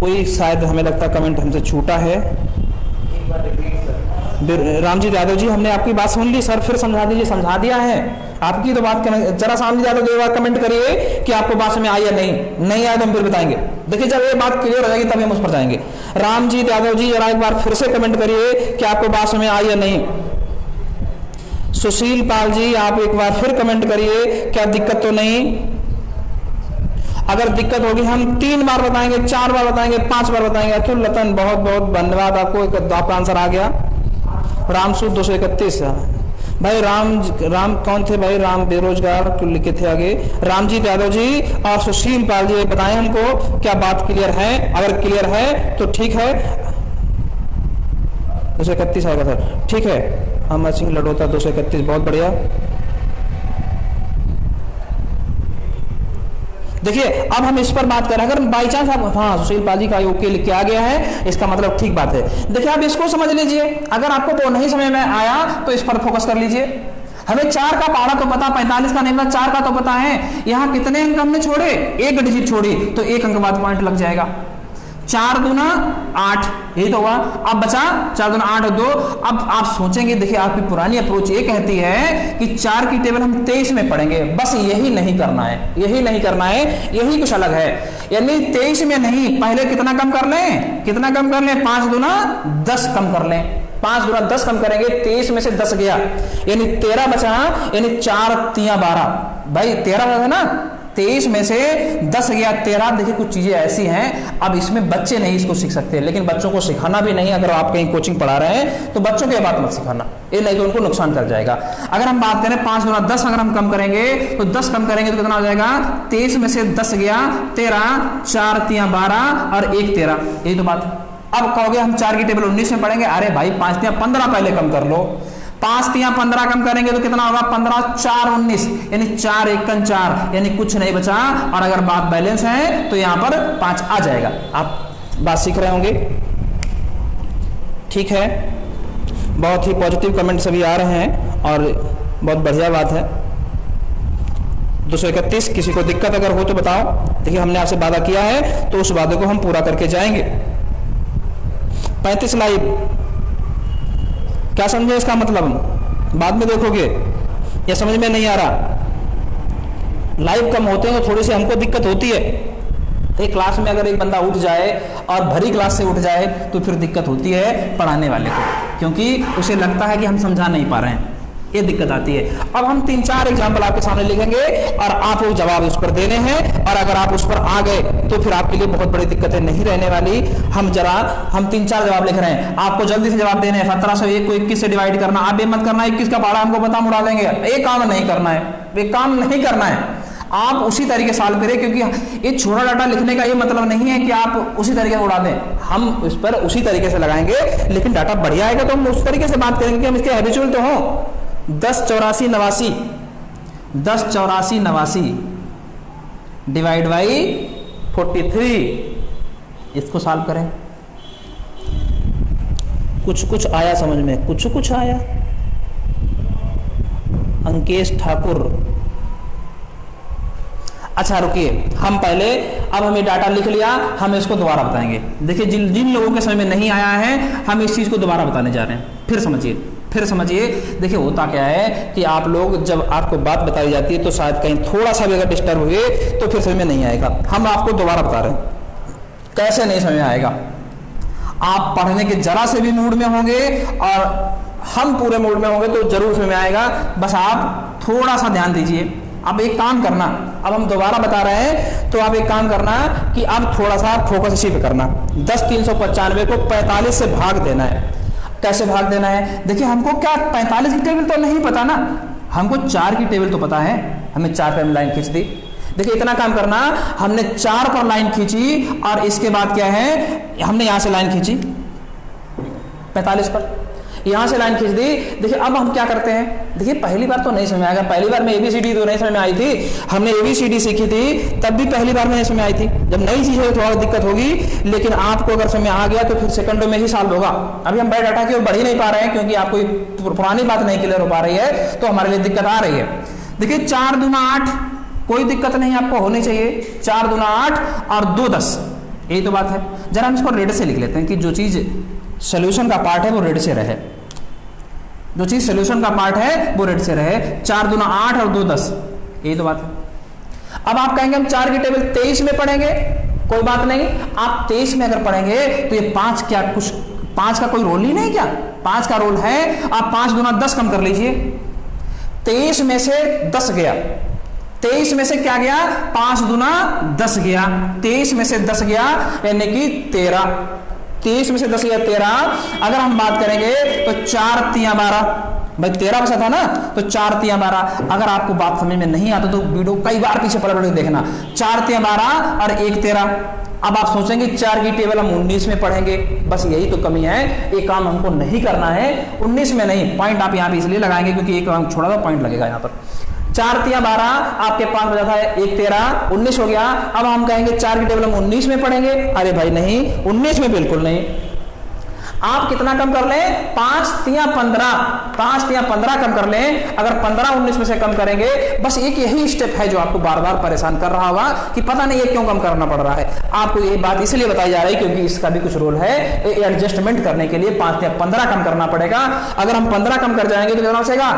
कोई शायद हमें लगता है कमेंट हमसे छूटा है। रामजीत यादव जी, हमने आपकी बात सुन ली सर, फिर समझा दीजिए। समझा दिया है आपकी तो बात, जरा रामजीत यादव जी एक बार कमेंट करिए कि आपको बात में आई या नहीं आया तो हम फिर बताएंगे। देखिए जब ये बात क्लियर हो जाएगी तभी हम उस पर जाएंगे। रामजीत यादव जी जरा एक बार फिर से कमेंट करिए कि आपको बात में आई या नहीं। सुशील पाल जी, आप एक बार फिर कमेंट करिए, क्या दिक्कत तो नहीं? अगर दिक्कत होगी हम 3 बार बताएंगे, 4 बार बताएंगे, 5 बार बताएंगे। अतुल लतन, बहुत बहुत धन्यवाद आपको, आपका आंसर आ गया। रामसूद 231। भाई राम कौन थे भाई? राम बेरोजगार क्यों लिखे थे आगे? रामजीत यादव जी और सुशील पाल जी बताएं हमको क्या बात क्लियर है। अगर क्लियर है तो ठीक है, 231 आएगा सर, ठीक है। अमर सिंह लडोता 231, बहुत बढ़िया। देखिए अब हम इस पर बात करें, अगर बाई चांस आप, हाँ सुशील पाजी का ओके लिख के आ गया है, इसका मतलब ठीक बात है। देखिए आप इसको समझ लीजिए, अगर आपको वो नहीं समझ में आया तो इस पर फोकस कर लीजिए। हमें 4 का पहाड़ा तो पता, 45 का नहीं पता, 4 का तो पता है। यहाँ कितने अंक हमने छोड़े? 1 डिजिट छोड़ी तो 1 अंक बाद पॉइंट लग जाएगा। 4 दूना 8, यही तो हुआ। अब बचा 4 दूना 8 और 2। अब आप सोचेंगे, देखिए आपकी पुरानी अप्रोच ये कहती है कि 4 की टेबल हम 23 में पढ़ेंगे। बस यही नहीं करना है, यही नहीं करना है, यही कुछ अलग है। यानी 23 में नहीं, पहले कितना कम कर लें? कितना कम कर लें? 5 दूना 10 कम कर लें। 5 दूना 10 कम करेंगे, 23 में से 10 गया यानी 13 बचा, यानी 4 तिया 12। भाई 13 बचा ना, 23 में से 10 गया 13। देखिए कुछ चीजें ऐसी हैं, अब इसमें बच्चे नहीं इसको सीख सकते, लेकिन बच्चों को सिखाना भी नहीं। अगर आप कहीं कोचिंग पढ़ा रहे हैं तो बच्चों की बात मत सिखाना, ये नहीं तो उनको नुकसान कर जाएगा। अगर हम बात करें 5 दूना 10, अगर हम कम करेंगे तो 10 कम करेंगे तो कितना हो जाएगा? 23 में से 10 गया 13, 4 तिया 12 और 1 13, यही तो बात। अब कहोगे हम 4 की टेबल 19 में पढ़ेंगे। अरे भाई 5 तिया 15 पहले कम कर लो। 5 तिया 15 कम करेंगे तो कितना होगा? 15 4 19, यानी 4 एकन 4, यानी कुछ नहीं बचा। और अगर बात बैलेंस है तो यहां पर 5 आ जाएगा। आप बात सीख रहे होंगे, ठीक है। बहुत ही पॉजिटिव कमेंट सभी आ रहे हैं और बहुत बढ़िया बात है। 231, किसी को दिक्कत अगर हो तो बताओ। देखिए हमने आपसे वादा किया है तो उस वादे को हम पूरा करके जाएंगे। 35 लाइव, क्या समझे इसका मतलब? बाद में देखोगे या समझ में नहीं आ रहा। लाइव कम होते हैं तो थोड़ी सी हमको दिक्कत होती है। एक क्लास में अगर एक बंदा उठ जाए और भरी क्लास से उठ जाए तो फिर दिक्कत होती है पढ़ाने वाले को, क्योंकि उसे लगता है कि हम समझा नहीं पा रहे हैं, ये दिक्कत आती है। अब हम 3-4 एग्जाम्पल आपके सामने लिखेंगे और आपको जवाब उस पर देने हैं। और अगर आप उस पर आ गए तो फिर आपके लिए बहुत बड़ी दिक्कतें नहीं रहने वाली। हम 3-4 जवाब लिख रहे हैं, आपको जल्दी से जवाब देने हैं। 1701 को 21 से डिवाइड करना। आप ये मत करना 21 का पहाड़ा हमको पता मुड़ा देंगे, ये काम नहीं करना है, ये काम नहीं करना है। आप उसी तरीके सॉल्व करें, क्योंकि ये छोटा डाटा लिखने का ये मतलब नहीं है कि आप उसी तरीके से उड़ा दें। हम इस पर उसी तरीके से लगाएंगे, लेकिन डाटा बढ़िया आएगा तो हम उस तरीके से बात करेंगे कि हम इसके हैबिचुअल तो हों। 10 84 89, 10 84 89 डिवाइड बाई 43, इसको सॉल्व करें। कुछ आया समझ में? कुछ आया? अंकेश ठाकुर, अच्छा रुकिए, हम पहले, अब हमें डाटा लिख लिया, हम इसको दोबारा बताएंगे। देखिए जिन लोगों के समझ में नहीं आया है, हम इस चीज को दोबारा बताने जा रहे हैं। फिर समझिए। देखिए होता क्या है कि आप लोग जब आपको बात बताई जाती है तो शायद कहीं थोड़ा सा भी अगर डिस्टर्ब हुए तो फिर समझ में नहीं आएगा। हम आपको दोबारा बता रहे हैं कैसे नहीं समझ में आएगा। आप पढ़ने के जरा से भी मूड में होंगे और हम पूरे मूड में होंगे तो जरूर समझ में आएगा। बस आप थोड़ा सा ध्यान दीजिए। अब एक काम करना, अब हम दोबारा बता रहे हैं तो आप एक काम करना कि अब थोड़ा सा फोकस इसी पे करना। 10 395 को 45 से भाग देना है। कैसे भाग देना है? देखिए हमको क्या 45 की टेबल तो नहीं पता ना, हमको 4 की टेबल तो पता है। हमें 4 पर लाइन खींच दी। देखिए इतना काम करना, हमने 4 पर लाइन खींची और इसके बाद क्या है, हमने यहां से लाइन खींची 45 पर। यहां से लाइन खींच दी। देखिए अब हम क्या करते हैं, देखिए पहली बार तो नहीं समझ में आएगा, पहली बार में ABCD तो नहीं समझ में आई थी, हमने ABCD सीखी थी तब भी पहली बार में नहीं समझ में आई थी। जब नई चीज है थोड़ा दिक्कत होगी, लेकिन आपको अगर समझ में आ गया तो फिर सेकंडों में ही सॉल्व होगा। अभी हम बायो डाटा की ओर बढ़ ही नहीं पा रहे हैं क्योंकि आपको पुरानी बात नहीं क्लियर हो पा रही है, तो हमारे लिए दिक्कत आ रही है। देखिए 4 दूना 8, कोई दिक्कत नहीं आपको होनी चाहिए, 4 दूना 8 और 2 10, यही तो बात है। जरा हम इसको रेड से लिख लेते हैं कि जो चीज सोल्यूशन का पार्ट है वो रेड से रहे, जो चीज सोल्यूशन का पार्ट है वो रेड से रहे। 4 दूना 8 और 2 10, यही तो बात है। अब आप कहेंगे हम 4 की टेबल 23 में पढ़ेंगे, कोई बात नहीं, आप 23 में अगर पढ़ेंगे तो ये 5 क्या कुछ 5 का कोई रोल ही नहीं, क्या 5 का रोल है। आप 5 दूना 10 कम कर लीजिए, 23 में से 10 गया, 23 में से क्या गया, 5 दूना 10 गया, 23 में से 10 गया यानी कि 13, 23 में से 10 गया 13। अगर हम बात करेंगे तो 4 तिया 12, भाई 13 बचा था ना, तो 4 तिया 12। अगर आपको बात समझ में नहीं आता तो वीडियो कई बार पीछे पढ़ देखना, 4 तिया 12 और 1 13। अब आप सोचेंगे 4 की टेबल हम 19 में पढ़ेंगे, बस यही तो कमी है, ये काम हमको नहीं करना है 19 में नहीं। पॉइंट आप यहाँ पे इसलिए लगाएंगे क्योंकि एक काम छोड़ा था, पॉइंट लगेगा यहाँ पर। 4 तिया 12, आपके पास बचा था 1 13, 19 हो गया। अब हम कहेंगे 4 की टेबल हम 19 में पढ़ेंगे, अरे भाई नहीं, 19 में बिल्कुल नहीं। आप कितना कम कर लें, 5 तिया 15, 5 तिया 15 कम कर लें। अगर 15 19 में से कम करेंगे, बस एक यही स्टेप है जो आपको बार बार परेशान कर रहा होगा कि पता नहीं ये क्यों कम करना पड़ रहा है। आपको ये बात इसलिए बताई जा रही है क्योंकि इसका भी कुछ रोल है, एडजस्टमेंट करने के लिए 5 तिया 15 कम करना पड़ेगा। अगर हम 15 कम कर जाएंगे तो कितना बचेगा,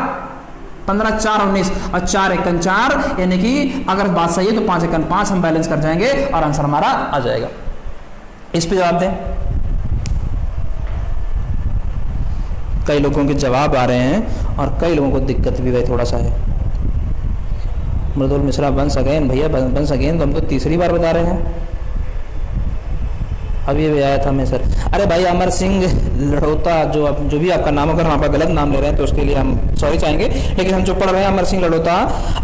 15 4 19 और 4 1 4, यानी कि अगर बात सही है तो 5 1 5 हम बैलेंस कर जाएंगे और आंसर हमारा आ जाएगा। इस पे जवाब दें। कई लोगों के जवाब आ रहे हैं और कई लोगों को दिक्कत भी भाई थोड़ा सा है। मृदुल मिश्रा वंस अगेन, भैया वंस अगेन तो हम तो तीसरी बार बता रहे हैं, अभी भी आया था मैं सर। अरे भाई अमर सिंह लड़ोता, जो भी आपका नाम, अगर हम आपका गलत नाम ले रहे हैं तो उसके लिए हम सॉरी चाहेंगे, लेकिन हम जो पढ़ रहे हैं अमर सिंह लड़ोता,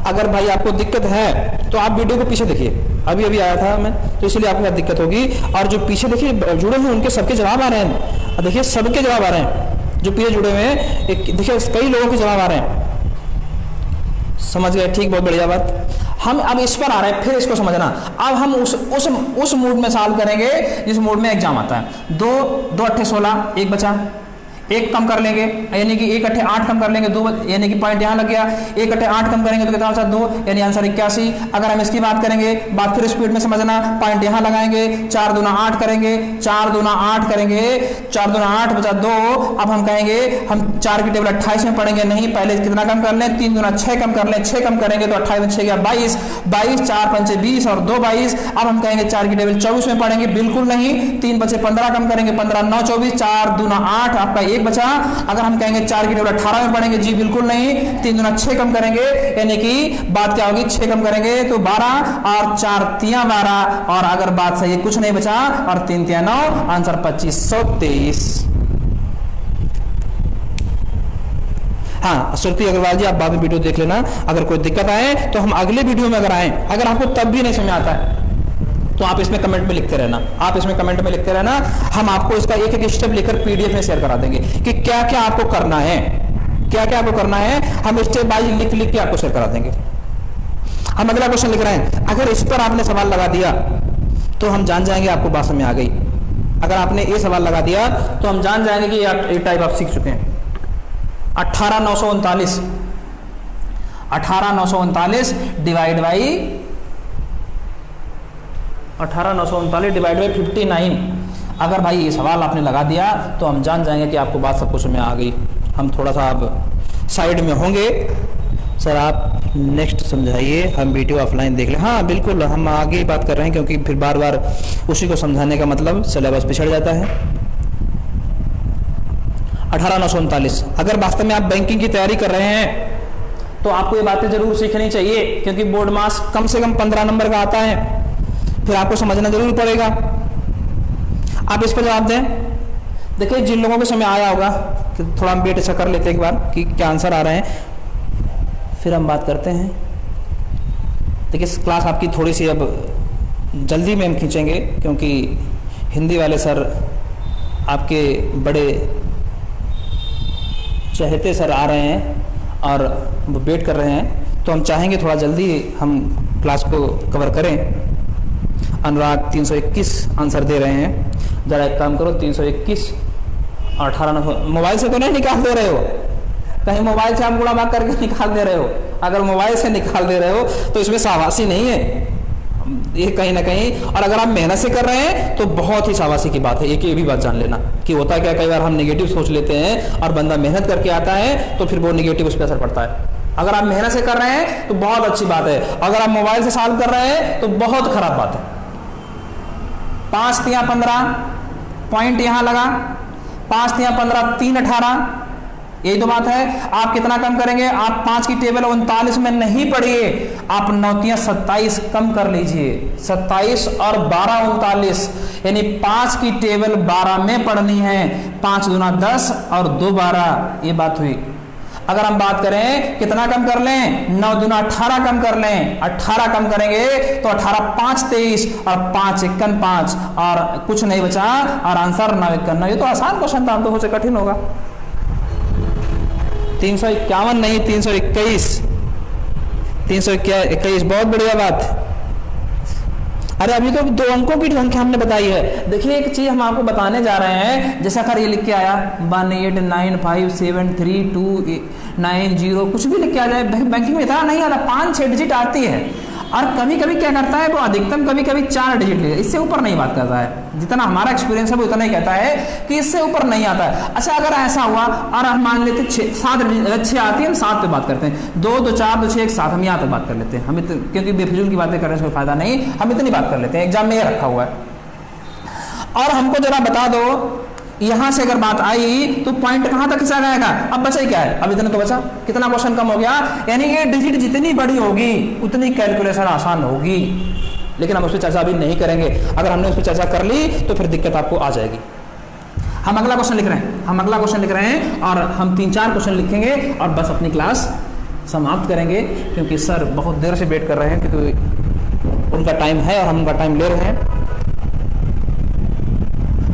अगर भाई आपको दिक्कत है तो आप वीडियो को पीछे देखिए, अभी अभी आया था मैं, तो इसलिए आपको क्या दिक्कत होगी। और जो पीछे देखिए जुड़े हैं उनके सबके जवाब आ रहे हैं, देखिए सबके जवाब आ रहे हैं जो पीछे जुड़े हुए हैं, देखिए कई लोगों के जवाब आ रहे हैं। समझ गए, ठीक, बहुत बढ़िया बात। हम अब इस पर आ रहे हैं, फिर इसको समझना। अब हम उस मूड में सॉल्व करेंगे जिस मूड में एग्जाम आता है। 2 2 8 16, 1 बचा, 1 कम कर लेंगे यानी कि 1 8 8 कम कर लेंगे, 2 यानी कि पॉइंट यहाँ लग गया। 1 8 8 कम करेंगे तो कितना बचा, 2, यानी आंसर 81। अगर हम इसकी बात करेंगे, बात फिर स्पीड में समझना, पॉइंट यहाँ लगाएंगे, 4 दूना 8 करेंगे, 4 दूना 8 करेंगे, 4 दूना 8 बचा 2। अब हम कहेंगे हम 4 की टेबल 28 में पढ़ेंगे, नहीं, पहले कितना कम कर लें, 3 दूना 6 कम कर लें, 6 कम करेंगे तो 28 में 6 गया 22, 22 4 5 20 और 2 22। अब हम कहेंगे 4 की टेबल 24 में पढ़ेंगे, बिल्कुल नहीं, 3 बचे 15 कम करेंगे, 15 9 24, 4 दूना 8, आपका 1 बचा। अगर हम कहेंगे 4 की टेबल 18 में पढ़ेंगे, जी बिल्कुल नहीं, 3 दूना 6 कम करेंगे, यानी कि बात क्या होगी, 6 कम करेंगे तो 12 और 4 तिया 12, और अगर बात सही है कुछ नहीं बचा और 3 तिया 9, आंसर 2523। हाँ श्रुति अग्रवाल जी, आप बाद में वीडियो देख लेना, अगर कोई दिक्कत आए तो हम अगले वीडियो में अगर आए, अगर आपको तब भी नहीं समझ आता है तो आप इसमें कमेंट में लिखते रहना, आप इसमें कमेंट में लिखते रहना, हम आपको इसका एक एक स्टेप लिखकर पीडीएफ में शेयर करा देंगे कि क्या क्या आपको करना है, क्या क्या आपको करना है, हम स्टेप बाय लिख लिख के आपको शेयर करा देंगे। हम अगला क्वेश्चन लिख रहे हैं, अगर इस पर आपने सवाल लगा दिया तो हम जान जाएंगे आपको बात समझ आ गई। अगर आपने ये सवाल लगा दिया तो हम जान जाएंगे कि ये टाइप आप सीख चुके हैं। 18939 18939 डिवाइड बाई 18939 डिवाइड बाई 59। अगर भाई ये सवाल आपने लगा दिया तो हम जान जाएंगे कि आपको बात सब कुछ में आ गई। हम थोड़ा सा अब साइड में होंगे, सर आप नेक्स्ट समझाइए, हम वीडियो ऑफलाइन देख लें। हाँ बिल्कुल, हम आगे ही बात कर रहे हैं क्योंकि फिर बार बार उसी को समझाने का मतलब सिलेबस पिछड़ जाता है। 18939, अगर वास्तव में आप बैंकिंग की तैयारी कर रहे हैं तो आपको ये बातें जरूर सीखनी चाहिए क्योंकि बोर्ड मार्क्स कम से कम 15 नंबर का आता है, फिर आपको समझना जरूर पड़ेगा। आप इस पर जवाब दें। देखिए जिन लोगों को समय आया होगा कि थोड़ा हम वेट ऐसा कर लेते हैं एक बार कि क्या आंसर आ रहे हैं, फिर हम बात करते हैं। देखिए क्लास आपकी थोड़ी सी अब जल्दी में हम खींचेंगे क्योंकि हिंदी वाले सर आपके बड़े चहेते सर आ रहे हैं और वो वेट कर रहे हैं, तो हम चाहेंगे थोड़ा जल्दी हम क्लास को कवर करें। अनुराग 321 आंसर दे रहे हैं। ज़रा एक काम करो, 321 और 18 मोबाइल से तो नहीं निकाल दे रहे हो? कहीं मोबाइल से आप गुणा भाग करके निकाल दे रहे हो? अगर मोबाइल से निकाल दे रहे हो तो इसमें शाबाशी नहीं है ये कहीं ना कहीं। और अगर आप मेहनत से कर रहे हैं तो बहुत ही शाबाशी की बात है। एक ये भी बात जान लेना कि होता क्या, कई बार हम नेगेटिव सोच लेते हैं और बंदा मेहनत करके आता है तो फिर वो नेगेटिव उस पर असर पड़ता है। अगर आप मेहनत से कर रहे हैं तो बहुत अच्छी बात है, अगर आप मोबाइल से सॉल्व कर रहे हैं तो बहुत खराब बात है। 5 तिया 15 पॉइंट यहां लगा, 5 तिया 15 3 18, यही तो बात है। आप कितना कम करेंगे? आप 5 की टेबल 39 में नहीं पढ़िए, आप 9 तिया 27 कम कर लीजिए। 27 और 12 39, यानी 5 की टेबल 12 में पढ़नी है। 5 दूना 10 और 2 12, ये बात हुई। अगर हम बात करें कितना कम कर लें, 9 दूना 18 कम कर लें। 18 कम करेंगे तो 18 5 23 और 5 51 5 और कुछ नहीं बचा और आंसर 9 51। ये तो आसान क्वेश्चन था, तो मुझसे कठिन होगा। 351 नहीं 321, 321, बहुत बढ़िया बात। अरे अभी तो 2 अंकों की संख्या हमने बताई है। देखिए एक चीज हम आपको बताने जा रहे हैं, जैसा अगर ये लिख के आया 18957290, कुछ भी लिख के आ जाए, बैंकिंग में इतना नहीं आता, 5-6 डिजिट आती है। और कभी कभी क्या करता है वो अधिकतम कभी कभी 4 डिजिट ले, इससे ऊपर नहीं बात करता है। जितना हमारा एक्सपीरियंस है वो उतना ही कहता है कि इससे ऊपर नहीं आता है। अच्छा अगर ऐसा हुआ और हम मान लेते 6 आती है, हम 7 पे बात करते हैं, 2 2 4 2 6 1 7, हम यहाँ पे बात कर लेते हैं। हम क्योंकि बेफिजूल की बातें करने से कोई फायदा नहीं, हम इतनी बात कर लेते हैं, एग्जाम में ये रखा हुआ है। और हमको जरा बता दो, यहां से अगर बात आई तो पॉइंट कहां तक खिंचा जाएगा? अब बचा क्या है? अब इतना तो बचा, कितना क्वेश्चन कम हो गया, यानी कि डिजिट जितनी बड़ी होगी उतनी कैलकुलेशन आसान होगी। लेकिन हम उस पर चर्चा अभी नहीं करेंगे, अगर हमने उस पर चर्चा कर ली तो फिर दिक्कत आपको आ जाएगी। हम अगला क्वेश्चन लिख रहे हैं, और हम 3-4 क्वेश्चन लिखेंगे और बस अपनी क्लास समाप्त करेंगे, क्योंकि सर बहुत देर से वेट कर रहे हैं, क्योंकि उनका टाइम है और हम उनका टाइम ले रहे हैं।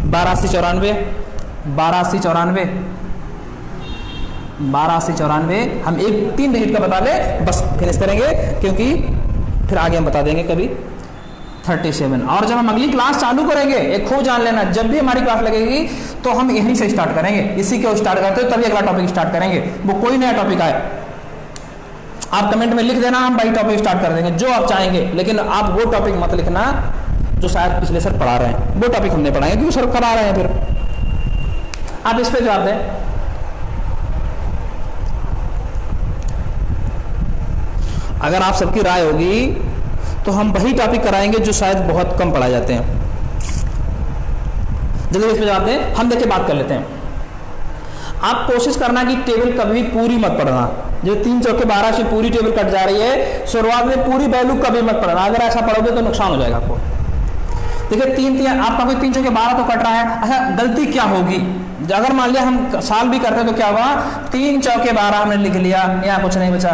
1280-94 हम 3 डिजिट का बता ले, बस फिनिश करेंगे, क्योंकि फिर आगे हम बता देंगे कभी 37। और जब हम अगली क्लास चालू करेंगे, एक खूब जान लेना, जब भी हमारी क्लास लगेगी तो हम यहीं से स्टार्ट करेंगे, इसी को स्टार्ट करते हो तभी अगला टॉपिक स्टार्ट करेंगे। वो कोई नया टॉपिक आए आप कमेंट में लिख देना, हम वही टॉपिक स्टार्ट कर देंगे जो आप चाहेंगे। लेकिन आप वो टॉपिक मत लिखना जो शायद पिछले सर पढ़ा रहे हैं, वो टॉपिक हमने पढ़ाएंगे क्योंकि सर करा रहे हैं। फिर आप इस पे जवाब दें। अगर आप सबकी राय होगी तो हम वही टॉपिक कराएंगे जो शायद बहुत कम पढ़ाए जाते हैं। जल्दी इस पे जवाब दें। हम देखिए बात कर लेते हैं। आप कोशिश करना कि टेबल कभी पूरी मत पढ़ना। जो 3 चौके 12 से पूरी टेबल कट जा रही है, शुरुआत में पूरी वैल्यू कभी मत पढ़ना। अगर ऐसा पढ़ोगे तो नुकसान हो जाएगा आपको। देखिए 3 आपका कोई 3 चौके 12 तो कट रहा है। अच्छा गलती क्या होगी, अगर मान लिया हम साल भी करते हैं तो क्या हुआ, 3 चौके 12 हमने लिख लिया, यहाँ कुछ नहीं बचा।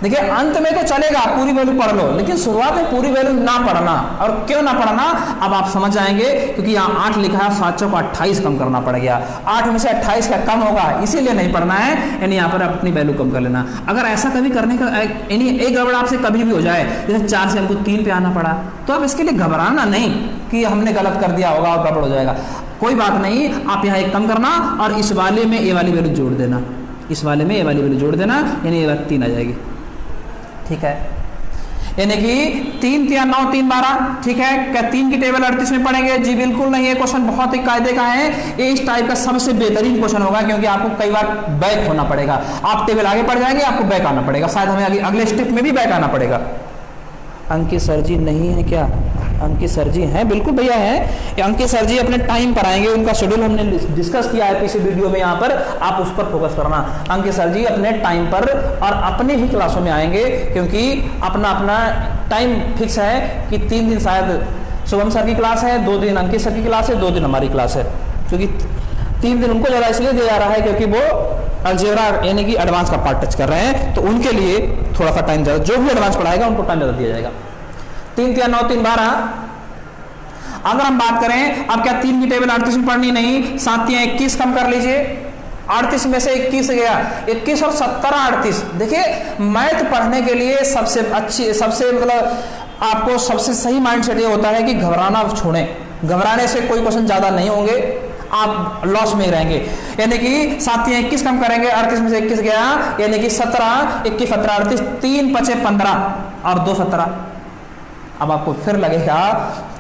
देखिए अंत में तो चलेगा पूरी वैल्यू पढ़ लो, लेकिन शुरुआत में पूरी वैल्यू ना पढ़ना। और क्यों ना पढ़ना अब आप समझ जाएंगे, क्योंकि यहाँ 8 लिखा है, 7 चौका 28 कम करना पड़ गया। 8 में से 28 का कम होगा, इसीलिए नहीं पढ़ना है, यानी यहाँ पर अपनी वैल्यू कम कर लेना। अगर ऐसा कभी करने का यानी एक गड़बड़ आपसे कभी भी हो जाए, जैसे 4 से हमको 3 पे आना पड़ा, तो अब इसके लिए घबराना नहीं कि हमने गलत कर दिया होगा और गड़बड़ हो जाएगा। कोई बात नहीं, आप यहाँ 1 कम करना और इस वाले में ए वाली वैल्यू जोड़ देना, इस वाले में ए वाली वैल्यू जोड़ देना, यानी ये बात 3 आ जाएगी। ठीक है, यानी कि 3 3 9 3 12। ठीक है, क्या 3 की टेबल 38 में पढ़ेंगे? जी बिल्कुल नहीं। ये क्वेश्चन बहुत ही कायदे का है, ये इस टाइप का सबसे बेहतरीन क्वेश्चन होगा, क्योंकि आपको कई बार बैक होना पड़ेगा। आप टेबल आगे पढ़ जाएंगे, आपको बैक आना पड़ेगा, शायद हमें अगले स्टेप में भी बैक आना पड़ेगा। अंकित सर जी नहीं है क्या? अंकित सर जी हैं, बिल्कुल भैया हैं। अंकित सर जी अपने टाइम पर आएंगे, उनका शेड्यूल हमने डिस्कस किया है पिछले वीडियो में, यहाँ पर आप उस पर फोकस करना। अंकित सर जी अपने टाइम पर और अपने ही क्लासों में आएंगे, क्योंकि अपना अपना टाइम फिक्स है कि 3 दिन शायद शुभम सर की क्लास है, 2 दिन अंकित सर की क्लास है, 2 दिन हमारी क्लास है। क्योंकि 3 दिन उनको ज़रा इसलिए दिया जा रहा है क्योंकि वो अलजेब्रा यानी कि एडवांस का पार्ट टच कर रहे हैं, तो उनके लिए थोड़ा सा टाइम ज़्यादा, जो भी एडवांस पढ़ाएगा उनको टाइम ज़्यादा दिया जाएगा। 3 3 9 3 12। अगर हम बात करें, अब क्या 3 की टेबल 38 में पढ़नी नहीं, 7 3 21 कम कर लीजिए 38 में से 21 गया, 21 और 17 38। देखिए मैथ पढ़ने के लिए सबसे अच्छी, सबसे मतलब आपको सबसे सही माइंडसेट ये होता है कि घबराना छोड़ें। घबराने से कोई क्वेश्चन ज्यादा नहीं होंगे, आप लॉस में ही रहेंगे। यानी कि 7 या 21 कम करेंगे, 38 में से 21 गया, यानी कि 17, 21, 17, 38, 3 × 5 = 15 और 2 = 17। अब आपको फिर लगेगा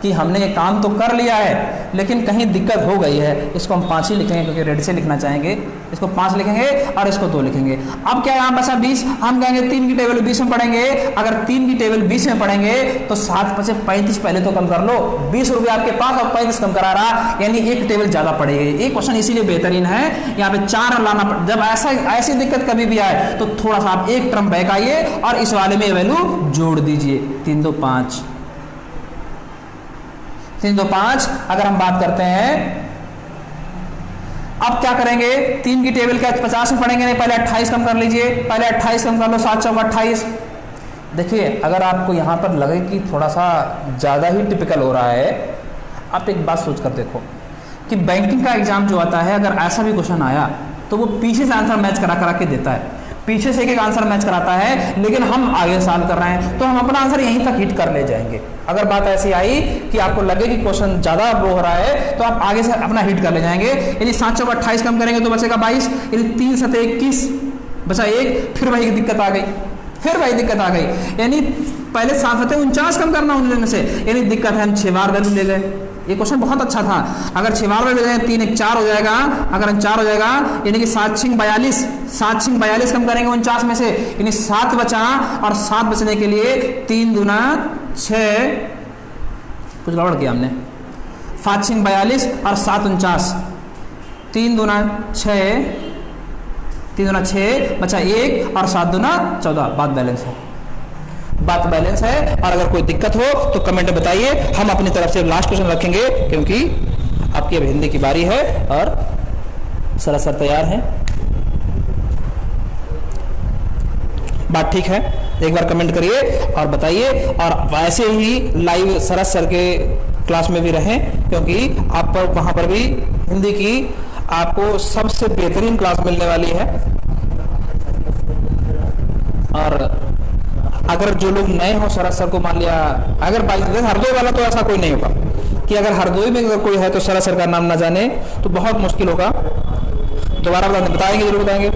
कि हमने ये काम तो कर लिया है लेकिन कहीं दिक्कत हो गई है। इसको हम 5 ही लिखेंगे क्योंकि रेड से लिखना चाहेंगे, इसको 5 लिखेंगे और इसको 2 लिखेंगे। अब क्या यहाँ बचा 20, हम कहेंगे 3 की टेबल 20 में पढ़ेंगे। अगर 3 की टेबल 20 में पढ़ेंगे तो 7 × 5 = 35, पहले तो कम कर लो। 20 रुपये आपके पास और 35 कम करा रहा, यानी एक टेबल ज्यादा पड़ेगी। ये क्वेश्चन इसीलिए बेहतरीन है, यहाँ पे 4 लाना। जब ऐसी दिक्कत कभी भी आए तो थोड़ा सा आप एक टर्म बैक आइए और इस वाले में वैल्यू जोड़ दीजिए। 3 × 2 = 5, 3 × 2 = 5। अगर हम बात करते हैं, अब क्या करेंगे, 3 की टेबल क्या 50 में पढ़ेंगे? नहीं, पहले 28 कम कर लीजिए, पहले 28 कम कर लो, 7 × 4 = 28। देखिए अगर आपको यहां पर लगे कि थोड़ा सा ज़्यादा ही टिपिकल हो रहा है, आप एक बात सोच कर देखो कि बैंकिंग का एग्जाम जो आता है, अगर ऐसा भी क्वेश्चन आया तो वो पीछे से आंसर मैच करा के देता है, पीछे से एक आंसर मैच कराता है, लेकिन हम आगे सॉल्व कर रहे हैं तो हम अपना आंसर यहीं तक हिट कर ले जाएंगे। अगर बात ऐसी आई कि आपको लगे कि क्वेश्चन ज्यादा वो हो रहा है तो आप आगे से अपना हिट कर ले जाएंगे। यानी 7 × 4 = 28 कम करेंगे तो बचेगा 22, यानी 3 × 7 = 21 बचा 1। फिर वही दिक्कत आ गई, फिर वही दिक्कत आ गई, यानी पहले 7 × 7 = 49 कम करना 19 में से, यानी दिक्कत है हम 6 बार वैल्यू ले गए। ये क्वेश्चन बहुत अच्छा था, अगर 6 बार ले जाएंगे 3 × 1 = 4 हो जाएगा, अगर हम 4 हो जाएगा, यानी कि 7 × 6 = 42, 7 × 6 = 42 कम करेंगे 49 में से, यानी 7 बचा, और 7 बचने के लिए 3 × 2 = 6, कुछ गड़बड़ किया हमने, 7 × 6 = 42 और 7 × 49, 3 × 2 = 6, 3 × 2 = 6 बचा 1 और 7 × 2 = 14। बात बैलेंस है, बात बैलेंस है। और अगर कोई दिक्कत हो तो कमेंट में बताइए, हम अपनी तरफ से लास्ट क्वेश्चन रखेंगे क्योंकि आपकी अब हिंदी की बारी है और सर तैयार हैं। बात ठीक है? एक बार कमेंट करिए और बताइए, और वैसे ही लाइव सरस सर के क्लास में भी रहें क्योंकि आप पर वहां पर भी हिंदी की आपको सबसे बेहतरीन क्लास मिलने वाली है। और अगर जो लोग नए हो सरस सर को, मान लिया अगर हरदोई वाला, तो ऐसा कोई नहीं होगा कि अगर हरदोई में अगर कोई है तो सरस सर का नाम ना जाने तो बहुत मुश्किल होगा। दोबारा बताएंगे, जरूर बताएंगे,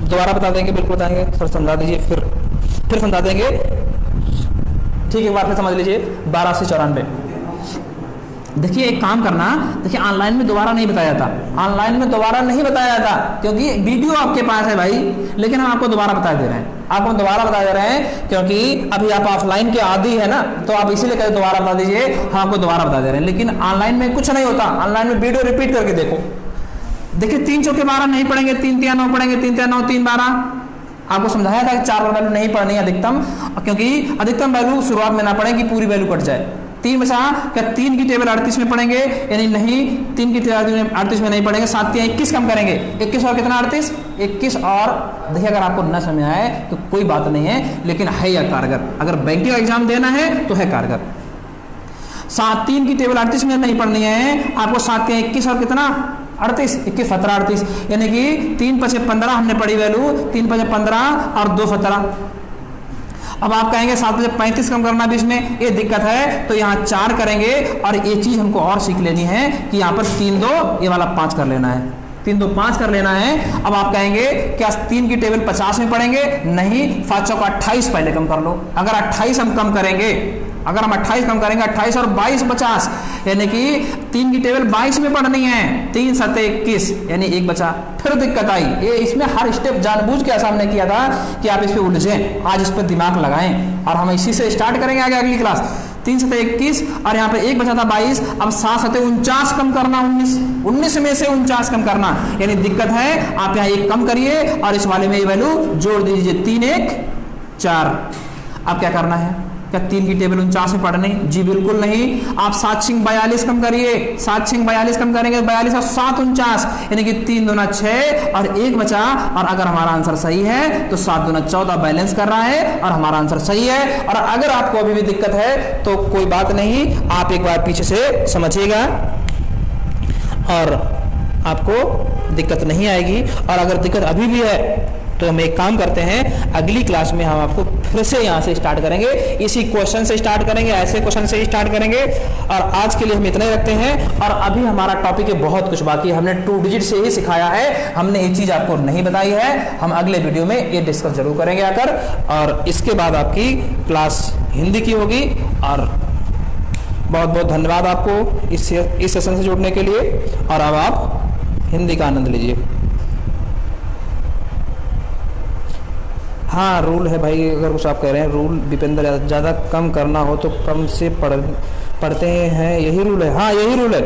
दोबारा बता देंगे, बिल्कुल बताएंगे। सर समझा दीजिए, फिर समझा देंगे, ठीक है? एक बार फिर समझ लीजिए, 12 से 94। देखिए एक काम करना, देखिए ऑनलाइन में दोबारा नहीं बताया जाता, ऑनलाइन में दोबारा नहीं बताया जाता क्योंकि वीडियो आपके पास है भाई, लेकिन हम आपको दोबारा बता दे रहे हैं, आपको दोबारा बता दे रहे हैं क्योंकि अभी आप ऑफलाइन के आदी है ना, तो आप इसीलिए कहते दोबारा बता दीजिए, हम आपको दोबारा बता दे रहे हैं। लेकिन ऑनलाइन में कुछ नहीं होता, ऑनलाइन में वीडियो रिपीट करके देखो। देखिए 3 × 4 = 12 नहीं पढ़ेंगे, 3 × 3 = 9 पढ़ेंगे, 3 × 3 = 9, 3 × 12। आपको समझाया था कि 4 बार वैल्यू नहीं पढ़नी अधिकतम, क्योंकि अधिकतम वैल्यू शुरुआत में ना पढ़े कि पूरी वैल्यू कट जाए। 3 बचा, क्या 3 की टेबल 38 में पढ़ेंगे? यानी नहीं, 3 की टेबल 38 में नहीं पढ़ेंगे, 7 × 3 = 21 कम करेंगे, 21 और कितना 38, 21। और देखिए अगर आपको न समझ आए तो कोई बात नहीं है, लेकिन है यह कारगर, अगर बैंकिंग का एग्जाम देना है तो है कारगर। 3 की टेबल 38 में नहीं पढ़नी है आपको, 7 × 21 और कितना 38, 21, 17, 38, यानी कि 3 × 5 = 15 हमने पढ़ी वैल्यू, 3 × 5 = 15 और 2 = 17। अब आप कहेंगे 7 × 5 = 35 कम करना भी इसमें, ये दिक्कत है, तो यहाँ 4 करेंगे। और ये चीज हमको और सीख लेनी है कि यहाँ पर 3 × 2 ये वाला 5 कर लेना है, 3 × 2 = 5 कर लेना है। अब आप कहेंगे क्या 3 की टेबल 50 में पढ़ेंगे? नहीं, 5 × 4 = 28 पहले कम कर लो। अगर 28 हम कम करेंगे, अगर हम 28 कम करेंगे, 28 और 22 = 50, यानी कि 3 की टेबल 22 में पढ़नी है, 3 × 7 = 21, यानी 1 बचा। फिर दिक्कत आई, ये इसमें हर स्टेप जानबूझ के सामने किया था कि आप इस पे उलझें, आज इस पर दिमाग लगाएं, और हम इसी से स्टार्ट करेंगे आगे अगली क्लास। 3 × 7 = 21 और यहाँ पे 1 बचा था 22, अब 7 × 7 = 49 कम करना, 19 में से 49 कम करना, यानी दिक्कत है। आप यहाँ 1 कम करिए और इस वाले में ये वैल्यू जोड़ दीजिए, 3 × 1 = 4। अब क्या करना है? क्या 3 की टेबल 49 में पढ़नी? जी बिल्कुल नहीं। आप 7 × 6 = 42 कम करिए, 7 × 6 = 42 कम करेंगे, 42 और 7 = 49, यानी कि 3 × 2 = 6 और 1 बचा। और अगर हमारा आंसर सही है तो 7 × 2 = 14 बैलेंस कर रहा है और हमारा आंसर सही है। और अगर आपको अभी भी दिक्कत है तो कोई बात नहीं, आप एक बार पीछे से समझिएगा और आपको दिक्कत नहीं आएगी। और अगर दिक्कत अभी भी है तो हम एक काम करते हैं, अगली क्लास में हम आपको फिर से यहाँ से स्टार्ट करेंगे, इसी क्वेश्चन से स्टार्ट करेंगे, ऐसे क्वेश्चन से स्टार्ट करेंगे। और आज के लिए हम इतना ही रखते हैं। और अभी हमारा टॉपिक है बहुत कुछ बाकी, हमने 2 डिजिट से ही सिखाया है, हमने ये चीज आपको नहीं बताई है। हम अगले वीडियो में ये डिस्कस जरूर करेंगे आकर। और इसके बाद आपकी क्लास हिंदी की होगी। और बहुत बहुत धन्यवाद आपको इस सेशन से जुड़ने के लिए। और अब आप हिंदी का आनंद लीजिए। हाँ, रूल है भाई, अगर कुछ आप कह रहे हैं रूल दीपेंद्र, ज़्यादा कम करना हो तो कम से पढ़ते हैं, यही रूल है। हाँ, यही रूल है,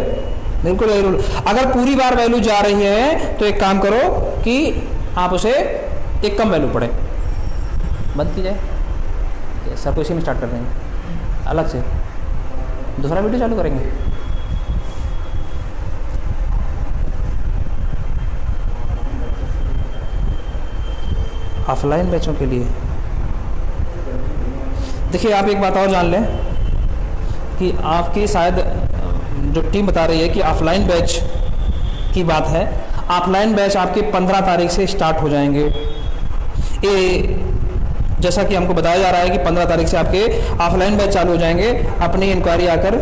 बिल्कुल यही रूल। अगर पूरी बार वैल्यू जा रही है तो एक काम करो कि आप उसे एक कम वैल्यू पढ़ें, बंद की जाए। सब कुछ इसी में स्टार्ट कर देंगे, अलग से दूसरा वीडियो चालू करेंगे। ऑफलाइन बैचों के लिए देखिए, आप एक बात और जान लें कि आपकी शायद जो टीम बता रही है कि ऑफलाइन बैच की बात है। ऑफलाइन बैच आपके 15 तारीख से स्टार्ट हो जाएंगे। ये जैसा कि हमको बताया जा रहा है कि 15 तारीख से आपके ऑफलाइन बैच चालू हो जाएंगे। अपनी इंक्वायरी आकर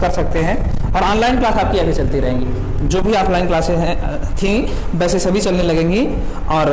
कर सकते हैं। और ऑनलाइन क्लास आपकी आगे चलती रहेंगी, जो भी ऑफलाइन क्लासेस हैं थी वैसे सभी चलने लगेंगी। और